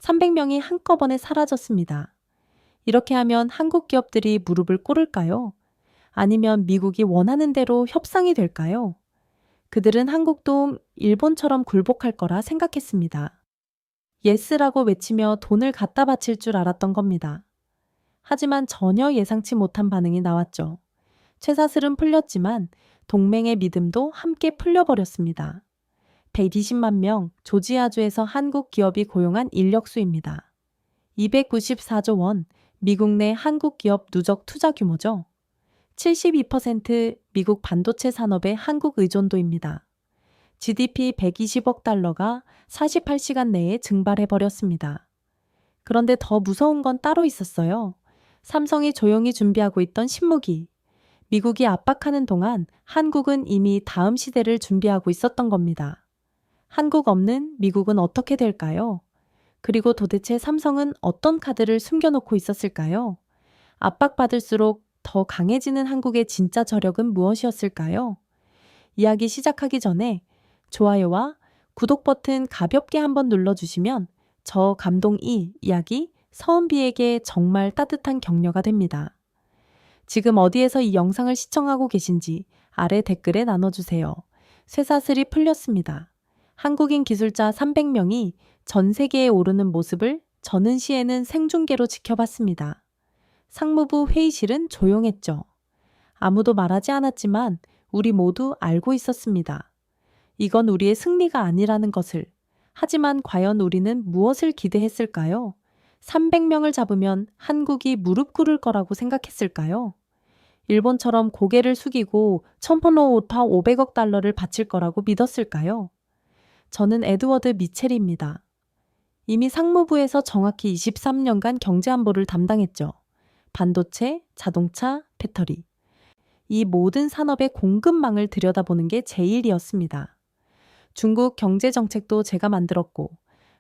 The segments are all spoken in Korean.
300명이 한꺼번에 사라졌습니다. 이렇게 하면 한국 기업들이 무릎을 꿇을까요? 아니면 미국이 원하는 대로 협상이 될까요? 그들은 한국도 일본처럼 굴복할 거라 생각했습니다. 예스라고 외치며 돈을 갖다 바칠 줄 알았던 겁니다. 하지만 전혀 예상치 못한 반응이 나왔죠. 쇠사슬은 풀렸지만 동맹의 믿음도 함께 풀려버렸습니다. 120만 명 조지아주에서 한국 기업이 고용한 인력수입니다. 294조 원, 미국 내 한국 기업 누적 투자 규모죠. 72% 미국 반도체 산업의 한국 의존도입니다. GDP 120억 달러가 48시간 내에 증발해버렸습니다. 그런데 더 무서운 건 따로 있었어요. 삼성이 조용히 준비하고 있던 신무기. 미국이 압박하는 동안 한국은 이미 다음 시대를 준비하고 있었던 겁니다. 한국 없는 미국은 어떻게 될까요? 그리고 도대체 삼성은 어떤 카드를 숨겨놓고 있었을까요? 압박받을수록 더 강해지는 한국의 진짜 저력은 무엇이었을까요? 이야기 시작하기 전에 좋아요와 구독 버튼 가볍게 한번 눌러주시면 저 감동 2 이야기 서은비에게 정말 따뜻한 격려가 됩니다. 지금 어디에서 이 영상을 시청하고 계신지 아래 댓글에 나눠주세요. 쇠사슬이 풀렸습니다. 한국인 기술자 300명이 전 세계에 오르는 모습을 저는 시에는 생중계로 지켜봤습니다. 상무부 회의실은 조용했죠. 아무도 말하지 않았지만 우리 모두 알고 있었습니다. 이건 우리의 승리가 아니라는 것을. 하지만 과연 우리는 무엇을 기대했을까요? 300명을 잡으면 한국이 무릎 꿇을 거라고 생각했을까요? 일본처럼 고개를 숙이고 천포노 오파 500억 달러를 바칠 거라고 믿었을까요? 저는 에드워드 미첼입니다. 이미 상무부에서 정확히 23년간 경제안보를 담당했죠. 반도체, 자동차, 배터리. 이 모든 산업의 공급망을 들여다보는 게 제 일이었습니다. 중국 경제정책도 제가 만들었고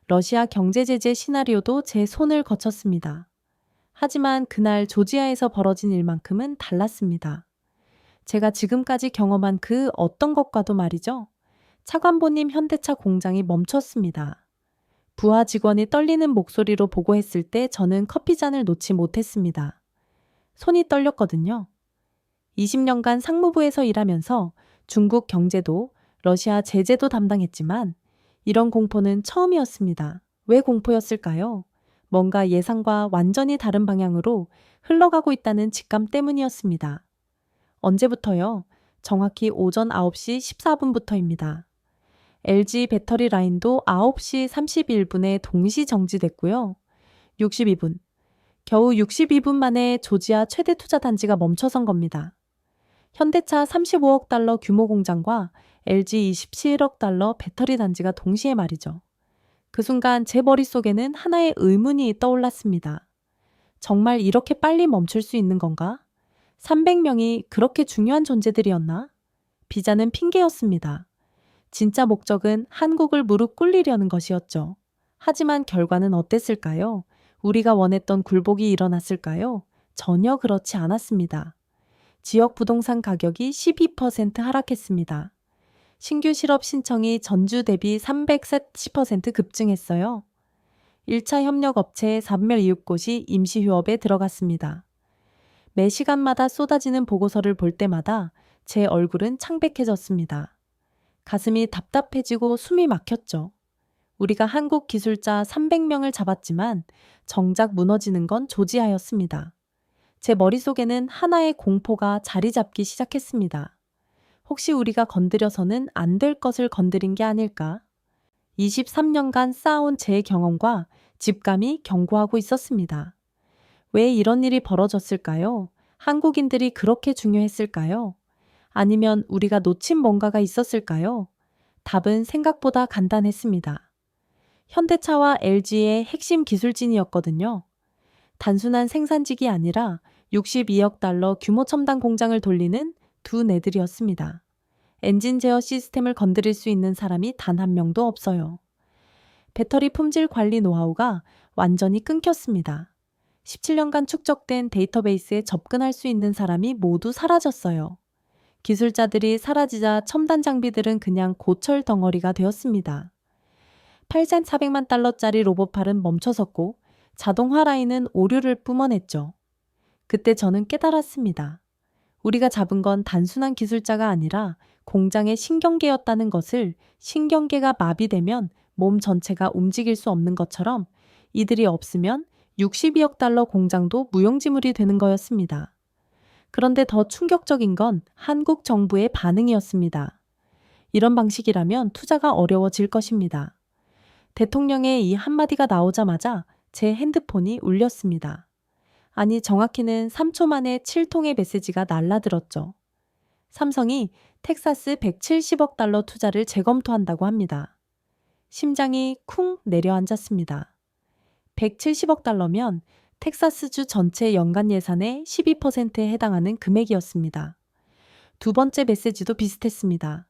러시아 경제제재 시나리오도 제 손을 거쳤습니다. 하지만 그날 조지아에서 벌어진 일만큼은 달랐습니다. 제가 지금까지 경험한 그 어떤 것과도 말이죠. 차관보님 현대차 공장이 멈췄습니다. 부하 직원이 떨리는 목소리로 보고했을 때 저는 커피잔을 놓지 못했습니다. 손이 떨렸거든요. 20년간 상무부에서 일하면서 중국 경제도 러시아 제재도 담당했지만 이런 공포는 처음이었습니다. 왜 공포였을까요? 뭔가 예상과 완전히 다른 방향으로 흘러가고 있다는 직감 때문이었습니다. 언제부터요? 정확히 오전 9시 14분부터입니다. LG 배터리 라인도 9시 31분에 동시 정지됐고요. 62분. 겨우 62분 만에 조지아 최대 투자 단지가 멈춰선 겁니다. 현대차 35억 달러 규모 공장과 LG 27억 달러 배터리 단지가 동시에 말이죠. 그 순간 제 머릿속에는 하나의 의문이 떠올랐습니다. 정말 이렇게 빨리 멈출 수 있는 건가? 300명이 그렇게 중요한 존재들이었나? 비자는 핑계였습니다. 진짜 목적은 한국을 무릎 꿇리려는 것이었죠. 하지만 결과는 어땠을까요? 우리가 원했던 굴복이 일어났을까요? 전혀 그렇지 않았습니다. 지역 부동산 가격이 12% 하락했습니다. 신규 실업 신청이 전주 대비 340% 급증했어요. 1차 협력업체 317곳이 임시휴업에 들어갔습니다. 매 시간마다 쏟아지는 보고서를 볼 때마다 제 얼굴은 창백해졌습니다. 가슴이 답답해지고 숨이 막혔죠. 우리가 한국 기술자 300명을 잡았지만 정작 무너지는 건 조지아였습니다. 제 머릿속에는 하나의 공포가 자리 잡기 시작했습니다. 혹시 우리가 건드려서는 안 될 것을 건드린 게 아닐까? 23년간 쌓아온 제 경험과 직감이 경고하고 있었습니다. 왜 이런 일이 벌어졌을까요? 한국인들이 그렇게 중요했을까요? 아니면 우리가 놓친 뭔가가 있었을까요? 답은 생각보다 간단했습니다. 현대차와 LG의 핵심 기술진이었거든요. 단순한 생산직이 아니라 62억 달러 규모 첨단 공장을 돌리는 두 내들이었습니다. 엔진 제어 시스템을 건드릴 수 있는 사람이 단 한 명도 없어요. 배터리 품질 관리 노하우가 완전히 끊겼습니다. 17년간 축적된 데이터베이스에 접근할 수 있는 사람이 모두 사라졌어요. 기술자들이 사라지자 첨단 장비들은 그냥 고철 덩어리가 되었습니다. 8,400만 달러짜리 로봇팔은 멈춰섰고 자동화 라인은 오류를 뿜어냈죠. 그때 저는 깨달았습니다. 우리가 잡은 건 단순한 기술자가 아니라 공장의 신경계였다는 것을. 신경계가 마비되면 몸 전체가 움직일 수 없는 것처럼 이들이 없으면 62억 달러 공장도 무용지물이 되는 거였습니다. 그런데 더 충격적인 건 한국 정부의 반응이었습니다. 이런 방식이라면 투자가 어려워질 것입니다. 대통령의 이 한마디가 나오자마자 제 핸드폰이 울렸습니다. 아니, 정확히는 3초 만에 7통의 메시지가 날라들었죠. 삼성이 텍사스 170억 달러 투자를 재검토한다고 합니다. 심장이 쿵 내려앉았습니다. 170억 달러면 텍사스주 전체 연간 예산의 12%에 해당하는 금액이었습니다. 두 번째 메시지도 비슷했습니다.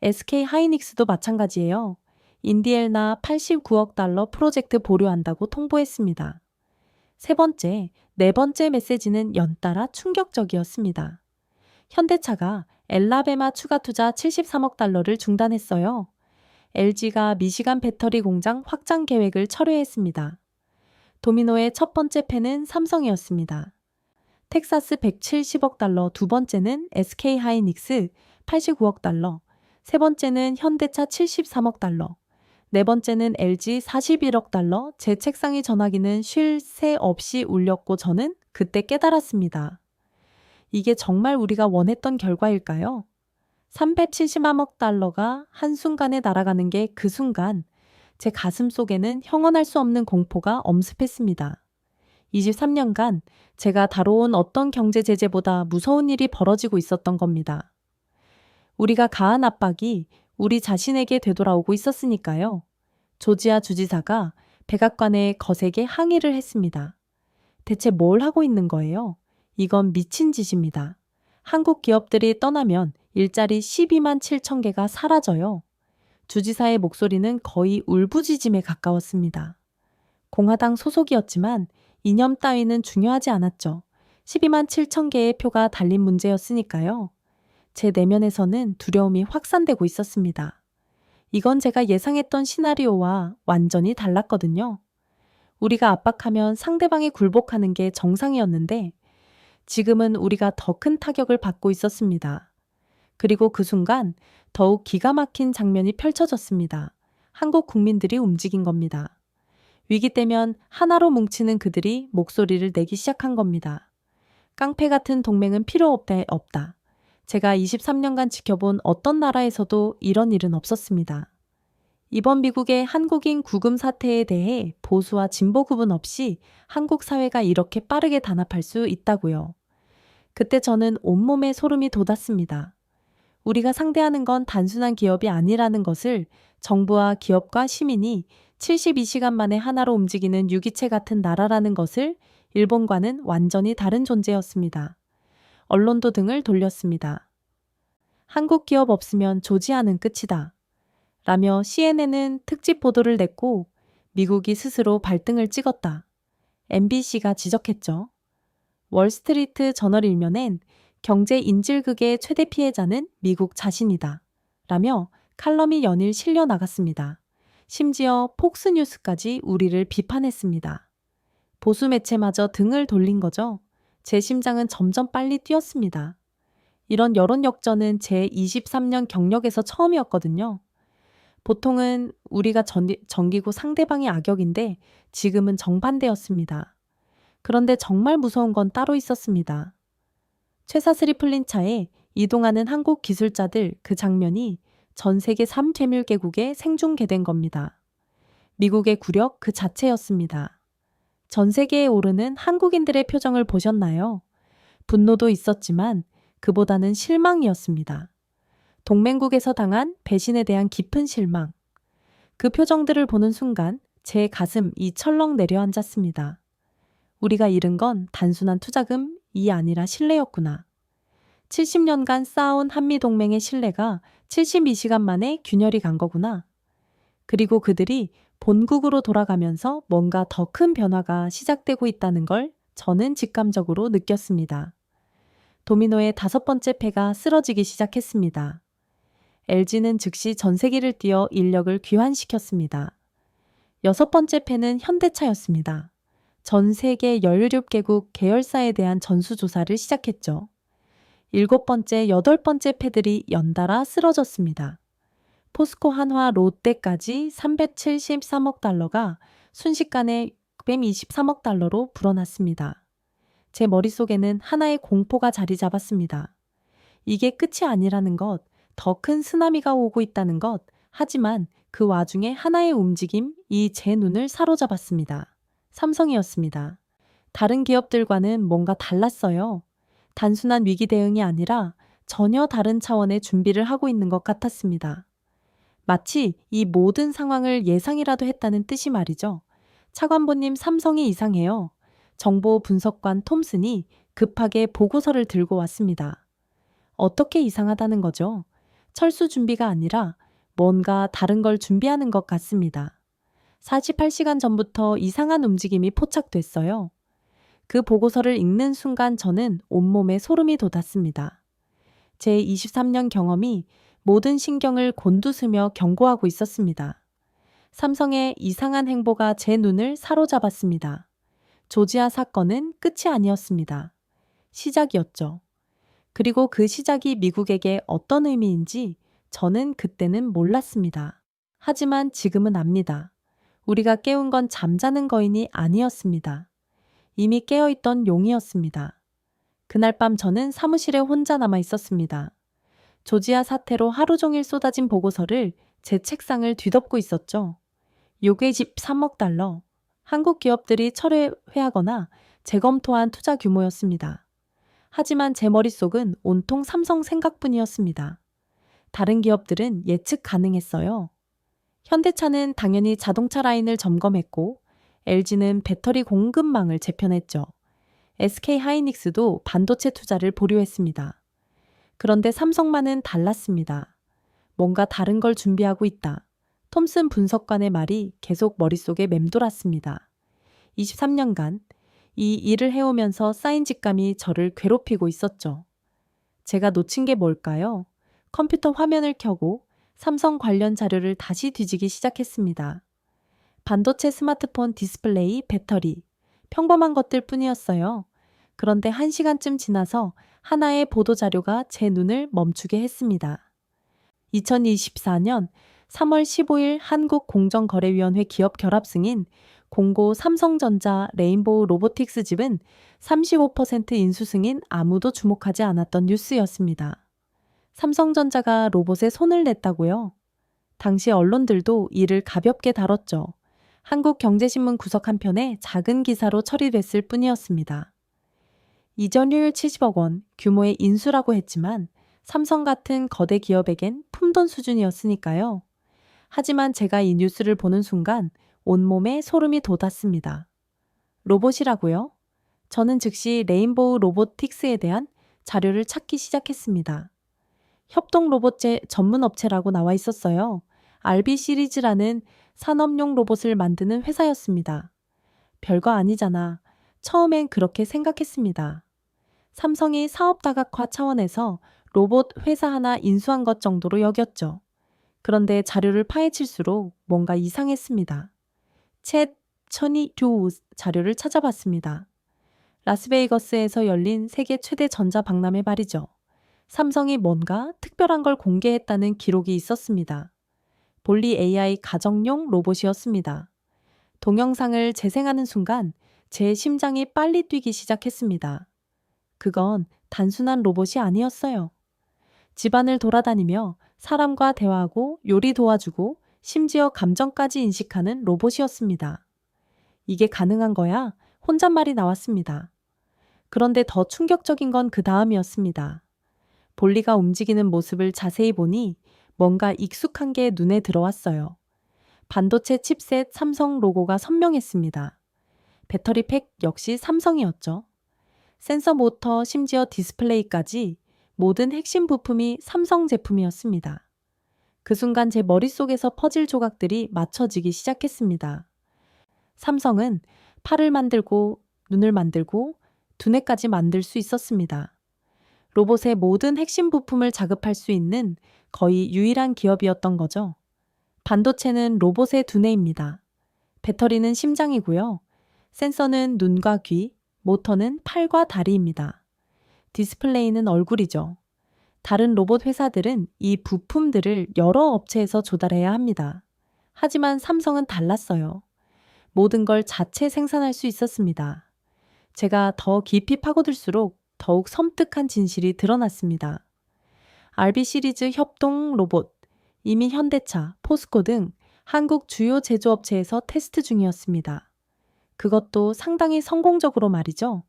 SK 하이닉스도 마찬가지예요. 인디애나 89억 달러 프로젝트 보류한다고 통보했습니다. 세 번째, 네 번째 메시지는 연달아 충격적이었습니다. 현대차가 엘라베마 추가 투자 73억 달러를 중단했어요. LG가 미시간 배터리 공장 확장 계획을 철회했습니다. 도미노의 첫 번째 패는 삼성이었습니다. 텍사스 170억 달러, 두 번째는 SK 하이닉스 89억 달러, 세 번째는 현대차 73억 달러, 네 번째는 LG 41억 달러. 제 책상의 전화기는 쉴 새 없이 울렸고 저는 그때 깨달았습니다. 이게 정말 우리가 원했던 결과일까요? 370억 달러가 한순간에 날아가는 게 그 순간 제 가슴 속에는 형언할 수 없는 공포가 엄습했습니다. 23년간 제가 다뤄온 어떤 경제 제재보다 무서운 일이 벌어지고 있었던 겁니다. 우리가 가한 압박이 우리 자신에게 되돌아오고 있었으니까요. 조지아 주지사가 백악관에 거세게 항의를 했습니다. 대체 뭘 하고 있는 거예요? 이건 미친 짓입니다. 한국 기업들이 떠나면 일자리 12만 7천 개가 사라져요. 주지사의 목소리는 거의 울부짖음에 가까웠습니다. 공화당 소속이었지만 이념 따위는 중요하지 않았죠. 12만 7천 개의 표가 달린 문제였으니까요. 제 내면에서는 두려움이 확산되고 있었습니다. 이건 제가 예상했던 시나리오와 완전히 달랐거든요. 우리가 압박하면 상대방이 굴복하는 게 정상이었는데 지금은 우리가 더 큰 타격을 받고 있었습니다. 그리고 그 순간 더욱 기가 막힌 장면이 펼쳐졌습니다. 한국 국민들이 움직인 겁니다. 위기 때면 하나로 뭉치는 그들이 목소리를 내기 시작한 겁니다. 깡패 같은 동맹은 필요 없다. 제가 23년간 지켜본 어떤 나라에서도 이런 일은 없었습니다. 이번 미국의 한국인 구금 사태에 대해 보수와 진보 구분 없이 한국 사회가 이렇게 빠르게 단합할 수 있다고요. 그때 저는 온몸에 소름이 돋았습니다. 우리가 상대하는 건 단순한 기업이 아니라는 것을, 정부와 기업과 시민이 72시간 만에 하나로 움직이는 유기체 같은 나라라는 것을. 일본과는 완전히 다른 존재였습니다. 언론도 등을 돌렸습니다. 한국 기업 없으면 조지아는 끝이다. 라며 CNN은 특집 보도를 냈고 미국이 스스로 발등을 찍었다. MBC가 지적했죠. 월스트리트 저널 일면엔 경제 인질극의 최대 피해자는 미국 자신이다. 라며 칼럼이 연일 실려 나갔습니다. 심지어 폭스뉴스까지 우리를 비판했습니다. 보수 매체마저 등을 돌린 거죠. 제 심장은 점점 빨리 뛰었습니다. 이런 여론 역전은 제 23년 경력에서 처음이었거든요. 보통은 우리가 정기고 상대방이 악역인데 지금은 정반대였습니다. 그런데 정말 무서운 건 따로 있었습니다. 쇠사슬이 풀린 차에 이동하는 한국 기술자들, 그 장면이 전 세계 3괴물개국에 생중계된 겁니다. 미국의 굴욕 그 자체였습니다. 전 세계에 오르는 한국인들의 표정을 보셨나요? 분노도 있었지만 그보다는 실망이었습니다. 동맹국에서 당한 배신에 대한 깊은 실망. 그 표정들을 보는 순간 제 가슴이 철렁 내려앉았습니다. 우리가 잃은 건 단순한 투자금이 아니라 신뢰였구나. 70년간 쌓아온 한미동맹의 신뢰가 72시간 만에 균열이 간 거구나. 그리고 그들이 본국으로 돌아가면서 뭔가 더 큰 변화가 시작되고 있다는 걸 저는 직감적으로 느꼈습니다. 도미노의 5번째 패가 쓰러지기 시작했습니다. LG는 즉시 전세기를 띄워 인력을 귀환시켰습니다. 6번째 패는 현대차였습니다. 전 세계 17개국 계열사에 대한 전수조사를 시작했죠. 7번째, 8번째 패들이 연달아 쓰러졌습니다. 포스코, 한화, 롯데까지 373억 달러가 순식간에 623억 달러로 불어났습니다. 제 머릿속에는 하나의 공포가 자리 잡았습니다. 이게 끝이 아니라는 것, 더 큰 쓰나미가 오고 있다는 것, 하지만 그 와중에 하나의 움직임이 제 눈을 사로잡았습니다. 삼성이었습니다. 다른 기업들과는 뭔가 달랐어요. 단순한 위기 대응이 아니라 전혀 다른 차원의 준비를 하고 있는 것 같았습니다. 마치 이 모든 상황을 예상이라도 했다는 뜻이 말이죠. 차관보님, 삼성이 이상해요. 정보 분석관 톰슨이 급하게 보고서를 들고 왔습니다. 어떻게 이상하다는 거죠? 철수 준비가 아니라 뭔가 다른 걸 준비하는 것 같습니다. 48시간 전부터 이상한 움직임이 포착됐어요. 그 보고서를 읽는 순간 저는 온몸에 소름이 돋았습니다. 제 23년 경험이 모든 신경을 곤두세며 경고하고 있었습니다. 삼성의 이상한 행보가 제 눈을 사로잡았습니다. 조지아 사건은 끝이 아니었습니다. 시작이었죠. 그리고 그 시작이 미국에게 어떤 의미인지 저는 그때는 몰랐습니다. 하지만 지금은 압니다. 우리가 깨운 건 잠자는 거인이 아니었습니다. 이미 깨어있던 용이었습니다. 그날 밤 저는 사무실에 혼자 남아 있었습니다. 조지아 사태로 하루 종일 쏟아진 보고서를 제 책상을 뒤덮고 있었죠. 요괴 13억 달러. 한국 기업들이 철회하거나 재검토한 투자 규모였습니다. 하지만 제 머릿속은 온통 삼성 생각뿐이었습니다. 다른 기업들은 예측 가능했어요. 현대차는 당연히 자동차 라인을 점검했고 LG는 배터리 공급망을 재편했죠. SK 하이닉스도 반도체 투자를 보류했습니다. 그런데 삼성만은 달랐습니다. 뭔가 다른 걸 준비하고 있다. 톰슨 분석관의 말이 계속 머릿속에 맴돌았습니다. 23년간 이 일을 해오면서 쌓인 직감이 저를 괴롭히고 있었죠. 제가 놓친 게 뭘까요? 컴퓨터 화면을 켜고 삼성 관련 자료를 다시 뒤지기 시작했습니다. 반도체, 스마트폰, 디스플레이, 배터리. 평범한 것들 뿐이었어요. 그런데 1시간쯤 지나서 하나의 보도자료가 제 눈을 멈추게 했습니다. 2024년 3월 15일 한국공정거래위원회 기업 결합 승인 공고 삼성전자 레인보우 로보틱스 집은 35% 인수 승인 아무도 주목하지 않았던 뉴스였습니다. 삼성전자가 로봇에 손을 냈다고요? 당시 언론들도 이를 가볍게 다뤘죠. 한국경제신문 구석 한 편에 작은 기사로 처리됐을 뿐이었습니다. 이전율 70억 원 규모의 인수라고 했지만 삼성 같은 거대 기업에겐 품돈 수준이었으니까요. 하지만 제가 이 뉴스를 보는 순간 온몸에 소름이 돋았습니다. 로봇이라고요? 저는 즉시 레인보우 로보틱스에 대한 자료를 찾기 시작했습니다. 협동 로봇 전문 업체라고 나와 있었어요. RB 시리즈라는 산업용 로봇을 만드는 회사였습니다. 별거 아니잖아. 처음엔 그렇게 생각했습니다. 삼성이 사업 다각화 차원에서 로봇 회사 하나 인수한 것 정도로 여겼죠. 그런데 자료를 파헤칠수록 뭔가 이상했습니다. 챗 천이류 자료를 찾아봤습니다. 라스베이거스에서 열린 세계 최대 전자 박람회 말이죠. 삼성이 뭔가 특별한 걸 공개했다는 기록이 있었습니다. 볼리 AI 가정용 로봇이었습니다. 동영상을 재생하는 순간 제 심장이 빨리 뛰기 시작했습니다. 그건 단순한 로봇이 아니었어요. 집안을 돌아다니며 사람과 대화하고 요리 도와주고 심지어 감정까지 인식하는 로봇이었습니다. 이게 가능한 거야? 혼잣말이 나왔습니다. 그런데 더 충격적인 건 그 다음이었습니다. 볼리가 움직이는 모습을 자세히 보니 뭔가 익숙한 게 눈에 들어왔어요. 반도체 칩셋 삼성 로고가 선명했습니다. 배터리 팩 역시 삼성이었죠. 센서 모터 심지어 디스플레이까지 모든 핵심 부품이 삼성 제품이었습니다. 그 순간 제 머릿속에서 퍼즐 조각들이 맞춰지기 시작했습니다. 삼성은 팔을 만들고 눈을 만들고 두뇌까지 만들 수 있었습니다. 로봇의 모든 핵심 부품을 자급할 수 있는 거의 유일한 기업이었던 거죠. 반도체는 로봇의 두뇌입니다. 배터리는 심장이고요. 센서는 눈과 귀, 모터는 팔과 다리입니다. 디스플레이는 얼굴이죠. 다른 로봇 회사들은 이 부품들을 여러 업체에서 조달해야 합니다. 하지만 삼성은 달랐어요. 모든 걸 자체 생산할 수 있었습니다. 제가 더 깊이 파고들수록 더욱 섬뜩한 진실이 드러났습니다. RB 시리즈 협동 로봇, 이미 현대차, 포스코 등 한국 주요 제조업체에서 테스트 중이었습니다. 그것도 상당히 성공적으로 말이죠.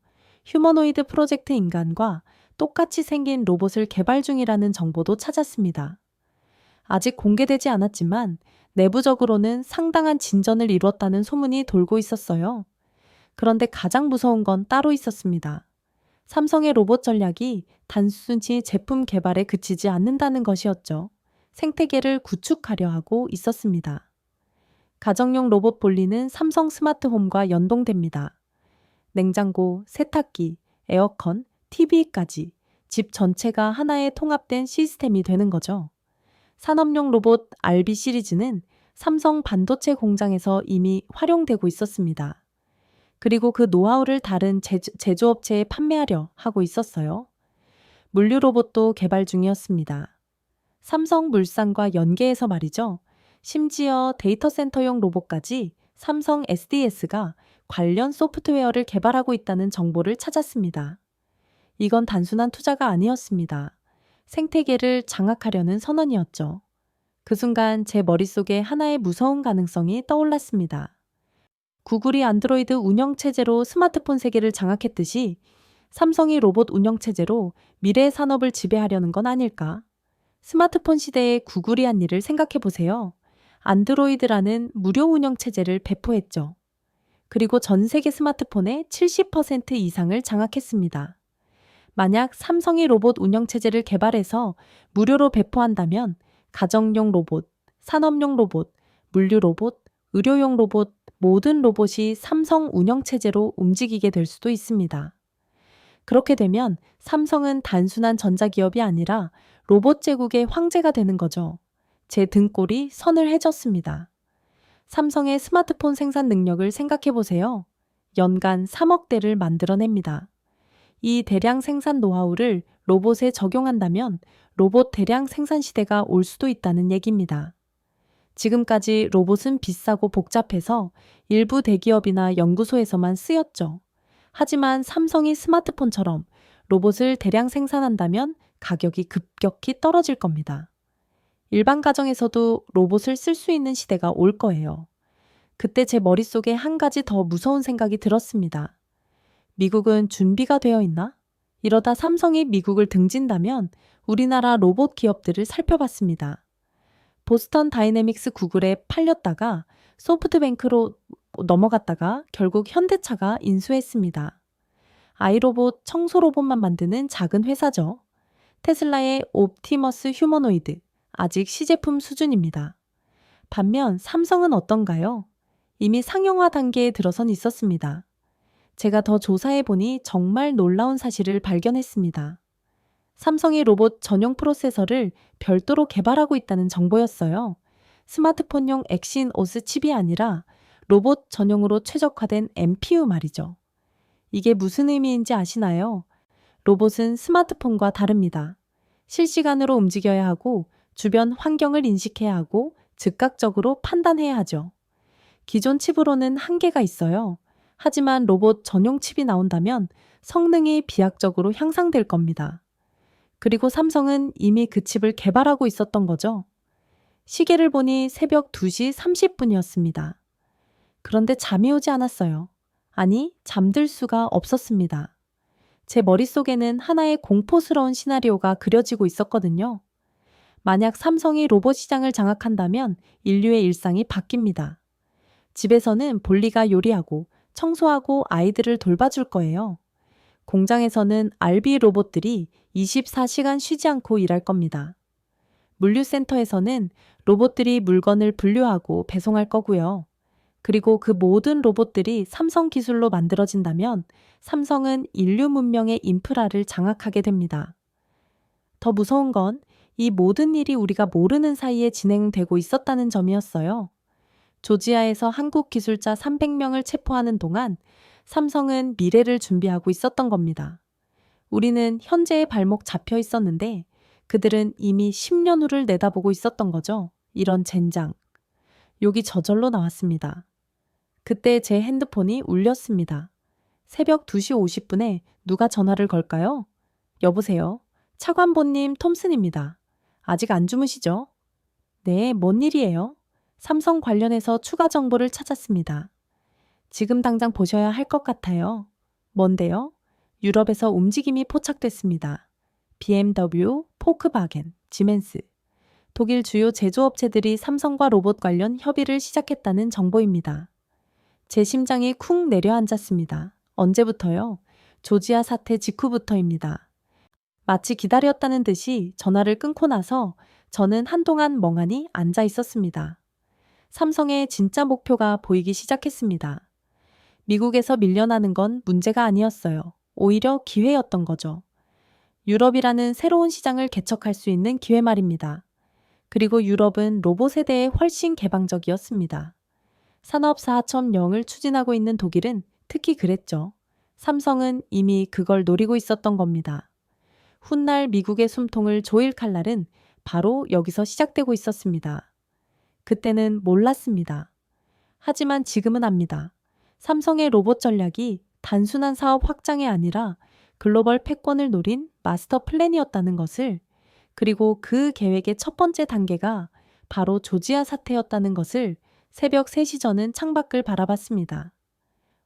휴머노이드 프로젝트 인간과 똑같이 생긴 로봇을 개발 중이라는 정보도 찾았습니다. 아직 공개되지 않았지만 내부적으로는 상당한 진전을 이뤘다는 소문이 돌고 있었어요. 그런데 가장 무서운 건 따로 있었습니다. 삼성의 로봇 전략이 단순히 제품 개발에 그치지 않는다는 것이었죠. 생태계를 구축하려 하고 있었습니다. 가정용 로봇 볼리는 삼성 스마트홈과 연동됩니다. 냉장고, 세탁기, 에어컨, TV까지 집 전체가 하나의 통합된 시스템이 되는 거죠. 산업용 로봇 RB 시리즈는 삼성 반도체 공장에서 이미 활용되고 있었습니다. 그리고 그 노하우를 다른 제조업체에 판매하려 하고 있었어요. 물류 로봇도 개발 중이었습니다. 삼성물산과 연계해서 말이죠. 심지어 데이터 센터용 로봇까지 삼성 SDS가 관련 소프트웨어를 개발하고 있다는 정보를 찾았습니다. 이건 단순한 투자가 아니었습니다. 생태계를 장악하려는 선언이었죠. 그 순간 제 머릿속에 하나의 무서운 가능성이 떠올랐습니다. 구글이 안드로이드 운영체제로 스마트폰 세계를 장악했듯이 삼성이 로봇 운영체제로 미래의 산업을 지배하려는 건 아닐까? 스마트폰 시대의 구글이 한 일을 생각해 보세요. 안드로이드라는 무료 운영체제를 배포했죠. 그리고 전 세계 스마트폰의 70% 이상을 장악했습니다. 만약 삼성이 로봇 운영체제를 개발해서 무료로 배포한다면 가정용 로봇, 산업용 로봇, 물류 로봇, 의료용 로봇, 모든 로봇이 삼성 운영체제로 움직이게 될 수도 있습니다. 그렇게 되면 삼성은 단순한 전자기업이 아니라 로봇 제국의 황제가 되는 거죠. 제 등골이 서늘해졌습니다. 삼성의 스마트폰 생산 능력을 생각해 보세요. 연간 3억 대를 만들어냅니다. 이 대량 생산 노하우를 로봇에 적용한다면 로봇 대량 생산 시대가 올 수도 있다는 얘기입니다. 지금까지 로봇은 비싸고 복잡해서 일부 대기업이나 연구소에서만 쓰였죠. 하지만 삼성이 스마트폰처럼 로봇을 대량 생산한다면 가격이 급격히 떨어질 겁니다. 일반 가정에서도 로봇을 쓸 수 있는 시대가 올 거예요. 그때 제 머릿속에 한 가지 더 무서운 생각이 들었습니다. 미국은 준비가 되어 있나? 이러다 삼성이 미국을 등진다면 우리나라 로봇 기업들을 살펴봤습니다. 보스턴 다이내믹스 구글에 팔렸다가 소프트뱅크로 넘어갔다가 결국 현대차가 인수했습니다. 아이로봇, 청소 로봇만 만드는 작은 회사죠. 테슬라의 옵티머스 휴머노이드, 아직 시제품 수준입니다. 반면 삼성은 어떤가요? 이미 상용화 단계에 들어선 있었습니다. 제가 더 조사해보니 정말 놀라운 사실을 발견했습니다. 삼성이 로봇 전용 프로세서를 별도로 개발하고 있다는 정보였어요. 스마트폰용 엑신 오스 칩이 아니라 로봇 전용으로 최적화된 MPU 말이죠. 이게 무슨 의미인지 아시나요? 로봇은 스마트폰과 다릅니다. 실시간으로 움직여야 하고 주변 환경을 인식해야 하고 즉각적으로 판단해야 하죠. 기존 칩으로는 한계가 있어요. 하지만 로봇 전용 칩이 나온다면 성능이 비약적으로 향상될 겁니다. 그리고 삼성은 이미 그 칩을 개발하고 있었던 거죠. 시계를 보니 새벽 2시 30분이었습니다. 그런데 잠이 오지 않았어요. 아니, 잠들 수가 없었습니다. 제 머릿속에는 하나의 공포스러운 시나리오가 그려지고 있었거든요. 만약 삼성이 로봇 시장을 장악한다면 인류의 일상이 바뀝니다. 집에서는 볼리가 요리하고 청소하고 아이들을 돌봐줄 거예요. 공장에서는 RB 로봇들이 24시간 쉬지 않고 일할 겁니다. 물류센터에서는 로봇들이 물건을 분류하고 배송할 거고요. 그리고 그 모든 로봇들이 삼성 기술로 만들어진다면 삼성은 인류 문명의 인프라를 장악하게 됩니다. 더 무서운 건 이 모든 일이 우리가 모르는 사이에 진행되고 있었다는 점이었어요. 조지아에서 한국 기술자 300명을 체포하는 동안 삼성은 미래를 준비하고 있었던 겁니다. 우리는 현재의 발목 잡혀 있었는데 그들은 이미 10년 후를 내다보고 있었던 거죠. 이런 젠장. 욕이 저절로 나왔습니다. 그때 제 핸드폰이 울렸습니다. 새벽 2시 50분에 누가 전화를 걸까요? 여보세요. 차관보님 톰슨입니다. 아직 안 주무시죠? 네, 뭔 일이에요? 삼성 관련해서 추가 정보를 찾았습니다. 지금 당장 보셔야 할 것 같아요. 뭔데요? 유럽에서 움직임이 포착됐습니다. BMW, 포크바겐, 지멘스, 독일 주요 제조업체들이 삼성과 로봇 관련 협의를 시작했다는 정보입니다. 제 심장이 쿵 내려앉았습니다. 언제부터요? 조지아 사태 직후부터입니다. 마치 기다렸다는 듯이 전화를 끊고 나서 저는 한동안 멍하니 앉아 있었습니다. 삼성의 진짜 목표가 보이기 시작했습니다. 미국에서 밀려나는 건 문제가 아니었어요. 오히려 기회였던 거죠. 유럽이라는 새로운 시장을 개척할 수 있는 기회 말입니다. 그리고 유럽은 로봇에 대해 훨씬 개방적이었습니다. 산업 4.0을 추진하고 있는 독일은 특히 그랬죠. 삼성은 이미 그걸 노리고 있었던 겁니다. 훗날 미국의 숨통을 조일 칼날은 바로 여기서 시작되고 있었습니다. 그때는 몰랐습니다. 하지만 지금은 압니다. 삼성의 로봇 전략이 단순한 사업 확장이 아니라 글로벌 패권을 노린 마스터 플랜이었다는 것을, 그리고 그 계획의 첫 번째 단계가 바로 조지아 사태였다는 것을 새벽 3시 전은 창밖을 바라봤습니다.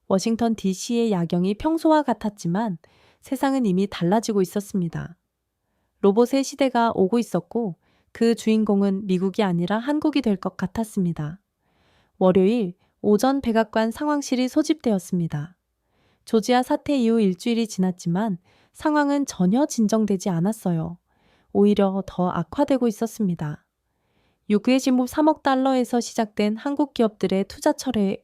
워싱턴 DC의 야경이 평소와 같았지만 세상은 이미 달라지고 있었습니다. 로봇의 시대가 오고 있었고 그 주인공은 미국이 아니라 한국이 될 것 같았습니다. 월요일 오전 백악관 상황실이 소집되었습니다. 조지아 사태 이후 일주일이 지났지만 상황은 전혀 진정되지 않았어요. 오히려 더 악화되고 있었습니다. 요구의 진목 3억 달러에서 시작된 한국 기업들의 투자 철회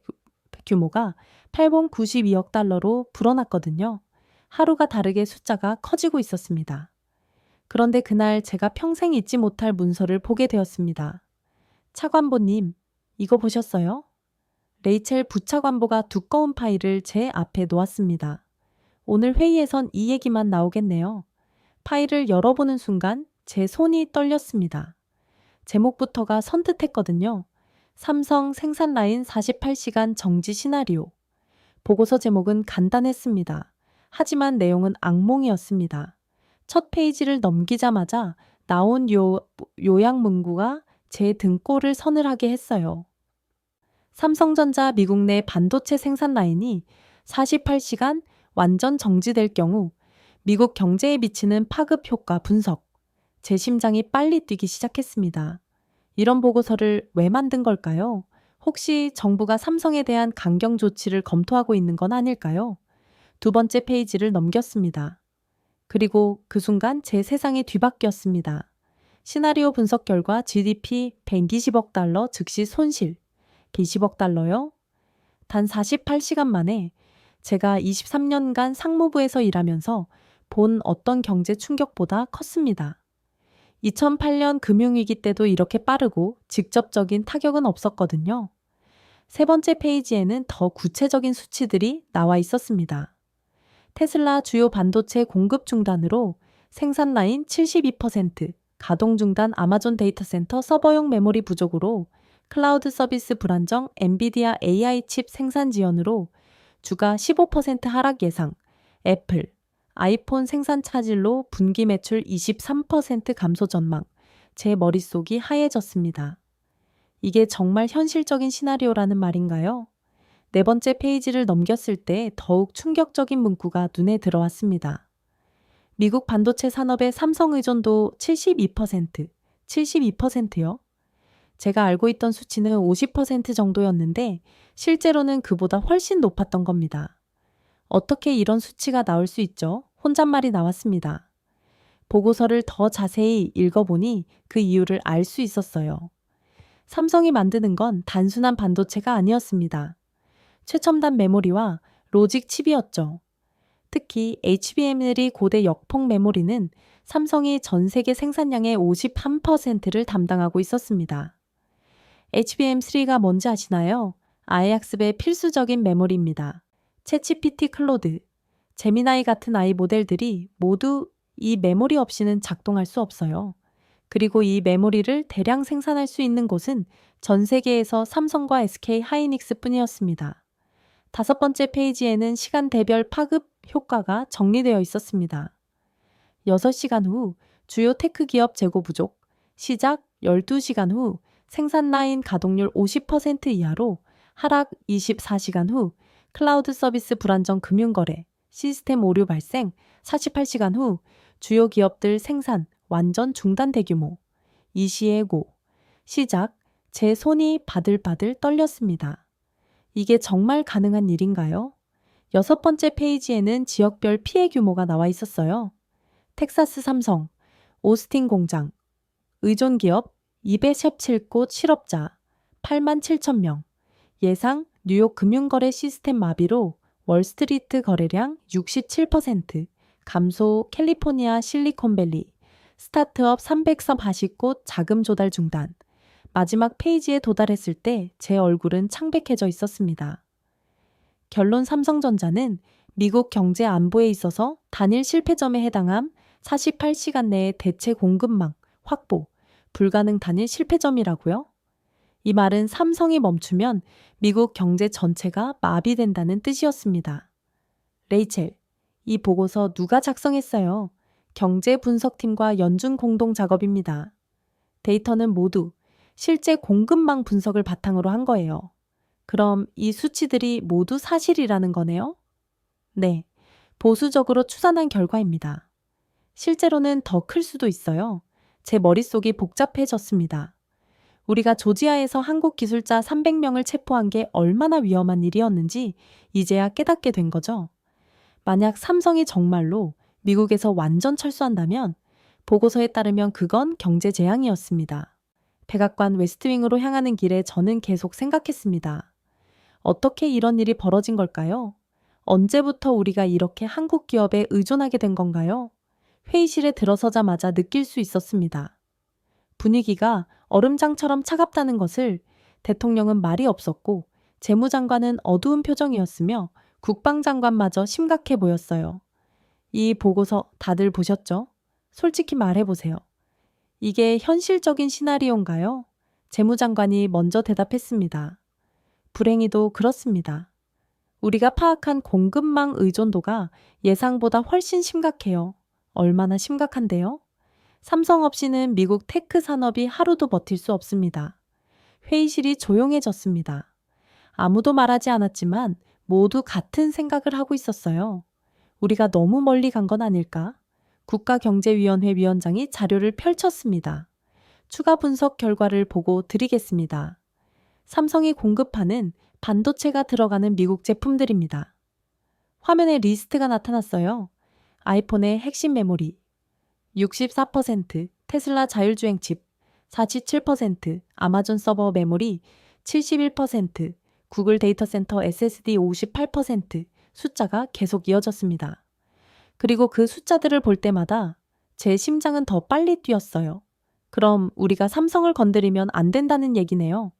규모가 892억 달러로 불어났거든요. 하루가 다르게 숫자가 커지고 있었습니다. 그런데 그날 제가 평생 잊지 못할 문서를 보게 되었습니다. 차관보님, 이거 보셨어요? 레이첼 부차관보가 두꺼운 파일을 제 앞에 놓았습니다. 오늘 회의에선 이 얘기만 나오겠네요. 파일을 열어보는 순간 제 손이 떨렸습니다. 제목부터가 선뜻했거든요. 삼성 생산 라인 48시간 정지 시나리오. 보고서 제목은 간단했습니다. 하지만 내용은 악몽이었습니다. 첫 페이지를 넘기자마자 나온 요약 문구가 제 등골을 서늘하게 했어요. 삼성전자 미국 내 반도체 생산 라인이 48시간 완전 정지될 경우 미국 경제에 미치는 파급 효과 분석. 제 심장이 빨리 뛰기 시작했습니다. 이런 보고서를 왜 만든 걸까요? 혹시 정부가 삼성에 대한 강경 조치를 검토하고 있는 건 아닐까요? 두 번째 페이지를 넘겼습니다. 그리고 그 순간 제 세상이 뒤바뀌었습니다. 시나리오 분석 결과 GDP 120억 달러 즉시 손실. 20억 달러요? 단 48시간 만에 제가 23년간 상무부에서 일하면서 본 어떤 경제 충격보다 컸습니다. 2008년 금융위기 때도 이렇게 빠르고 직접적인 타격은 없었거든요. 세 번째 페이지에는 더 구체적인 수치들이 나와 있었습니다. 테슬라 주요 반도체 공급 중단으로 생산 라인 72%, 가동 중단 아마존 데이터센터 서버용 메모리 부족으로 클라우드 서비스 불안정 엔비디아 AI 칩 생산 지연으로 주가 15% 하락 예상, 애플, 아이폰 생산 차질로 분기 매출 23% 감소 전망, 제 머릿속이 하얘졌습니다. 이게 정말 현실적인 시나리오라는 말인가요? 네 번째 페이지를 넘겼을 때 더욱 충격적인 문구가 눈에 들어왔습니다. 미국 반도체 산업의 삼성 의존도 72%, 72%요? 제가 알고 있던 수치는 50% 정도였는데 실제로는 그보다 훨씬 높았던 겁니다. 어떻게 이런 수치가 나올 수 있죠? 혼잣말이 나왔습니다. 보고서를 더 자세히 읽어보니 그 이유를 알 수 있었어요. 삼성이 만드는 건 단순한 반도체가 아니었습니다. 최첨단 메모리와 로직 칩이었죠. 특히 HBM들이 고대 역폭 메모리는 삼성이 전 세계 생산량의 53%를 담당하고 있었습니다. HBM3가 뭔지 아시나요? AI 학습의 필수적인 메모리입니다. 챗GPT, 클로드, 제미나이 같은 AI 모델들이 모두 이 메모리 없이는 작동할 수 없어요. 그리고 이 메모리를 대량 생산할 수 있는 곳은 전 세계에서 삼성과 SK 하이닉스 뿐이었습니다. 5번째 페이지에는 시간대별 파급 효과가 정리되어 있었습니다. 6시간 후 주요 테크 기업 재고 부족, 시작 12시간 후 생산 라인 가동률 50% 이하로 하락 24시간 후 클라우드 서비스 불안정 금융거래, 시스템 오류 발생 48시간 후 주요 기업들 생산 완전 중단 대규모, 이시에고, 시작 제 손이 바들바들 떨렸습니다. 이게 정말 가능한 일인가요? 6번째 페이지에는 지역별 피해 규모가 나와 있었어요. 텍사스 삼성, 오스틴 공장, 의존 기업 217곳 실업자 8만 7천 명, 예상 뉴욕 금융거래 시스템 마비로 월스트리트 거래량 67% 감소 캘리포니아 실리콘밸리, 스타트업 340곳 자금 조달 중단. 마지막 페이지에 도달했을 때 제 얼굴은 창백해져 있었습니다. 결론 삼성전자는 미국 경제 안보에 있어서 단일 실패점에 해당함 48시간 내에 대체 공급망 확보, 불가능 단일 실패점이라고요? 이 말은 삼성이 멈추면 미국 경제 전체가 마비된다는 뜻이었습니다. 레이첼, 이 보고서 누가 작성했어요? 경제 분석팀과 연준 공동 작업입니다. 데이터는 모두 실제 공급망 분석을 바탕으로 한 거예요. 그럼 이 수치들이 모두 사실이라는 거네요? 네, 보수적으로 추산한 결과입니다. 실제로는 더 클 수도 있어요. 제 머릿속이 복잡해졌습니다. 우리가 조지아에서 한국 기술자 300명을 체포한 게 얼마나 위험한 일이었는지 이제야 깨닫게 된 거죠. 만약 삼성이 정말로 미국에서 완전 철수한다면 보고서에 따르면 그건 경제 재앙이었습니다. 백악관 웨스트윙으로 향하는 길에 저는 계속 생각했습니다. 어떻게 이런 일이 벌어진 걸까요? 언제부터 우리가 이렇게 한국 기업에 의존하게 된 건가요? 회의실에 들어서자마자 느낄 수 있었습니다. 분위기가 얼음장처럼 차갑다는 것을 대통령은 말이 없었고 재무장관은 어두운 표정이었으며 국방장관마저 심각해 보였어요. 이 보고서 다들 보셨죠? 솔직히 말해보세요. 이게 현실적인 시나리오인가요? 재무장관이 먼저 대답했습니다. 불행히도 그렇습니다. 우리가 파악한 공급망 의존도가 예상보다 훨씬 심각해요. 얼마나 심각한데요? 삼성 없이는 미국 테크 산업이 하루도 버틸 수 없습니다. 회의실이 조용해졌습니다. 아무도 말하지 않았지만 모두 같은 생각을 하고 있었어요. 우리가 너무 멀리 간 건 아닐까? 국가경제위원회 위원장이 자료를 펼쳤습니다. 추가 분석 결과를 보고 드리겠습니다. 삼성이 공급하는 반도체가 들어가는 미국 제품들입니다. 화면에 리스트가 나타났어요. 아이폰의 핵심 메모리 64%, 테슬라 자율주행 칩 47%, 아마존 서버 메모리 71%, 구글 데이터 센터 SSD 58% 숫자가 계속 이어졌습니다. 그리고 그 숫자들을 볼 때마다 제 심장은 더 빨리 뛰었어요. 그럼 우리가 삼성을 건드리면 안 된다는 얘기네요.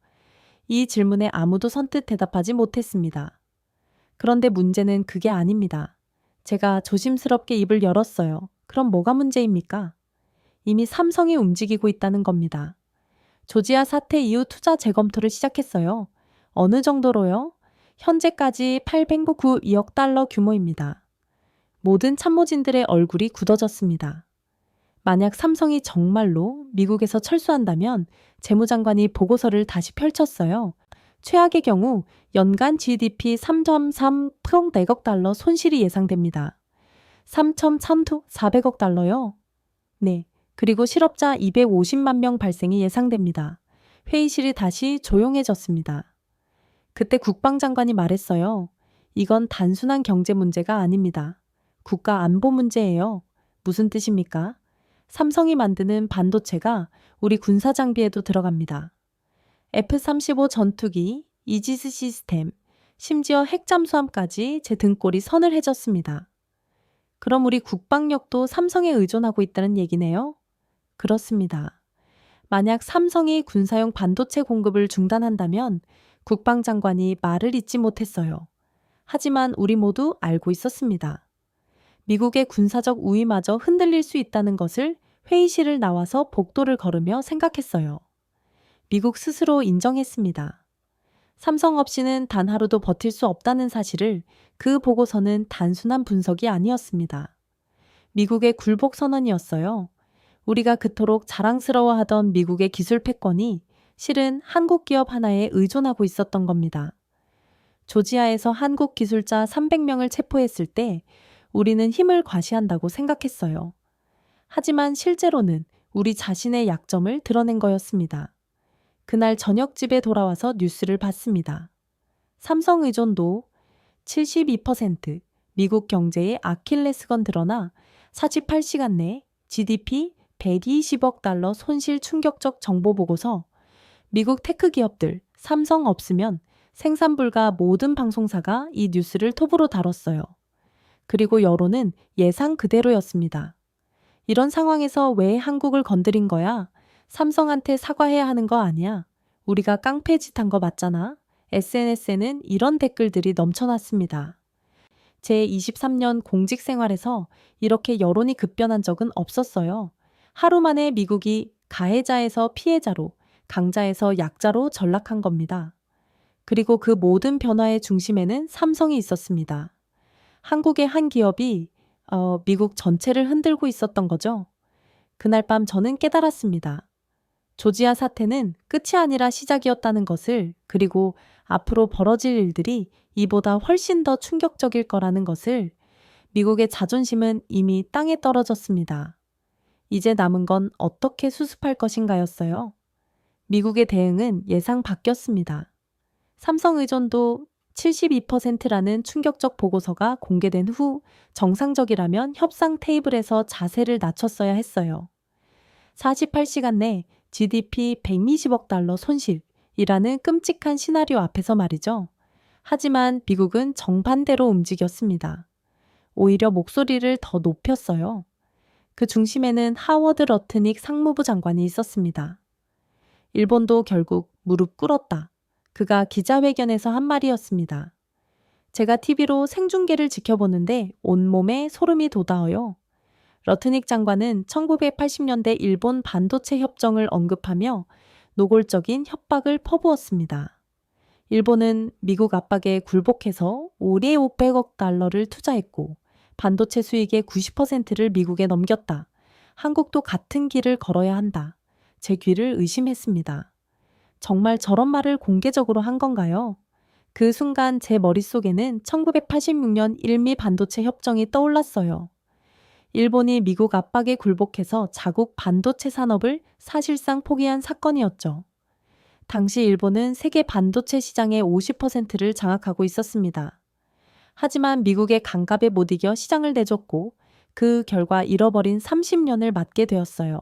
이 질문에 아무도 선뜻 대답하지 못했습니다. 그런데 문제는 그게 아닙니다. 제가 조심스럽게 입을 열었어요. 그럼 뭐가 문제입니까? 이미 삼성이 움직이고 있다는 겁니다. 조지아 사태 이후 투자 재검토를 시작했어요. 어느 정도로요? 현재까지 809억 달러 규모입니다. 모든 참모진들의 얼굴이 굳어졌습니다. 만약 삼성이 정말로 미국에서 철수한다면 재무장관이 보고서를 다시 펼쳤어요. 최악의 경우 연간 GDP 3.3억 달러 손실이 예상됩니다. 3.400억 달러요? 네. 그리고 실업자 250만 명 발생이 예상됩니다. 회의실이 다시 조용해졌습니다. 그때 국방장관이 말했어요. 이건 단순한 경제 문제가 아닙니다. 국가 안보 문제예요. 무슨 뜻입니까? 삼성이 만드는 반도체가 우리 군사 장비에도 들어갑니다. F-35 전투기, 이지스 시스템, 심지어 핵잠수함까지 제 등골이 서늘해졌습니다. 그럼 우리 국방력도 삼성에 의존하고 있다는 얘기네요? 그렇습니다. 만약 삼성이 군사용 반도체 공급을 중단한다면 국방장관이 말을 잇지 못했어요. 하지만 우리 모두 알고 있었습니다. 미국의 군사적 우위마저 흔들릴 수 있다는 것을 회의실을 나와서 복도를 걸으며 생각했어요. 미국 스스로 인정했습니다. 삼성 없이는 단 하루도 버틸 수 없다는 사실을 그 보고서는 단순한 분석이 아니었습니다. 미국의 굴복 선언이었어요. 우리가 그토록 자랑스러워하던 미국의 기술 패권이 실은 한국 기업 하나에 의존하고 있었던 겁니다. 조지아에서 한국 기술자 300명을 체포했을 때 우리는 힘을 과시한다고 생각했어요. 하지만 실제로는 우리 자신의 약점을 드러낸 거였습니다. 그날 저녁 집에 돌아와서 뉴스를 봤습니다. 삼성 의존도 72%, 미국 경제의 아킬레스건 드러나 48시간 내 GDP 120억 달러 손실 충격적 정보 보고서. 미국 테크 기업들 삼성 없으면 생산 불가 모든 방송사가 이 뉴스를 톱으로 다뤘어요. 그리고 여론은 예상 그대로였습니다. 이런 상황에서 왜 한국을 건드린 거야? 삼성한테 사과해야 하는 거 아니야? 우리가 깡패짓한 거 맞잖아? SNS에는 이런 댓글들이 넘쳐났습니다. 제 23년 공직 생활에서 이렇게 여론이 급변한 적은 없었어요. 하루 만에 미국이 가해자에서 피해자로, 강자에서 약자로 전락한 겁니다. 그리고 그 모든 변화의 중심에는 삼성이 있었습니다. 한국의 한 기업이 미국 전체를 흔들고 있었던 거죠. 그날 밤 저는 깨달았습니다. 조지아 사태는 끝이 아니라 시작이었다는 것을, 그리고 앞으로 벌어질 일들이 이보다 훨씬 더 충격적일 거라는 것을. 미국의 자존심은 이미 땅에 떨어졌습니다. 이제 남은 건 어떻게 수습할 것인가였어요. 미국의 대응은 예상 바뀌었습니다. 삼성 의존도 72%라는 충격적 보고서가 공개된 후 정상적이라면 협상 테이블에서 자세를 낮췄어야 했어요. 48시간 내 GDP 120억 달러 손실이라는 끔찍한 시나리오 앞에서 말이죠. 하지만 미국은 정반대로 움직였습니다. 오히려 목소리를 더 높였어요. 그 중심에는 하워드 러트닉 상무부 장관이 있었습니다. 일본도 결국 무릎 꿇었다. 그가 기자회견에서 한 말이었습니다. 제가 TV로 생중계를 지켜보는데 온몸에 소름이 돋아요. 러트닉 장관은 1980년대 일본 반도체 협정을 언급하며 노골적인 협박을 퍼부었습니다. 일본은 미국 압박에 굴복해서 올해 500억 달러를 투자했고 반도체 수익의 90%를 미국에 넘겼다. 한국도 같은 길을 걸어야 한다. 제 귀를 의심했습니다. 정말 저런 말을 공개적으로 한 건가요? 그 순간 제 머릿속에는 1986년 일미 반도체 협정이 떠올랐어요. 일본이 미국 압박에 굴복해서 자국 반도체 산업을 사실상 포기한 사건이었죠. 당시 일본은 세계 반도체 시장의 50%를 장악하고 있었습니다. 하지만 미국의 강갑에 못 이겨 시장을 내줬고 그 결과 잃어버린 30년을 맞게 되었어요.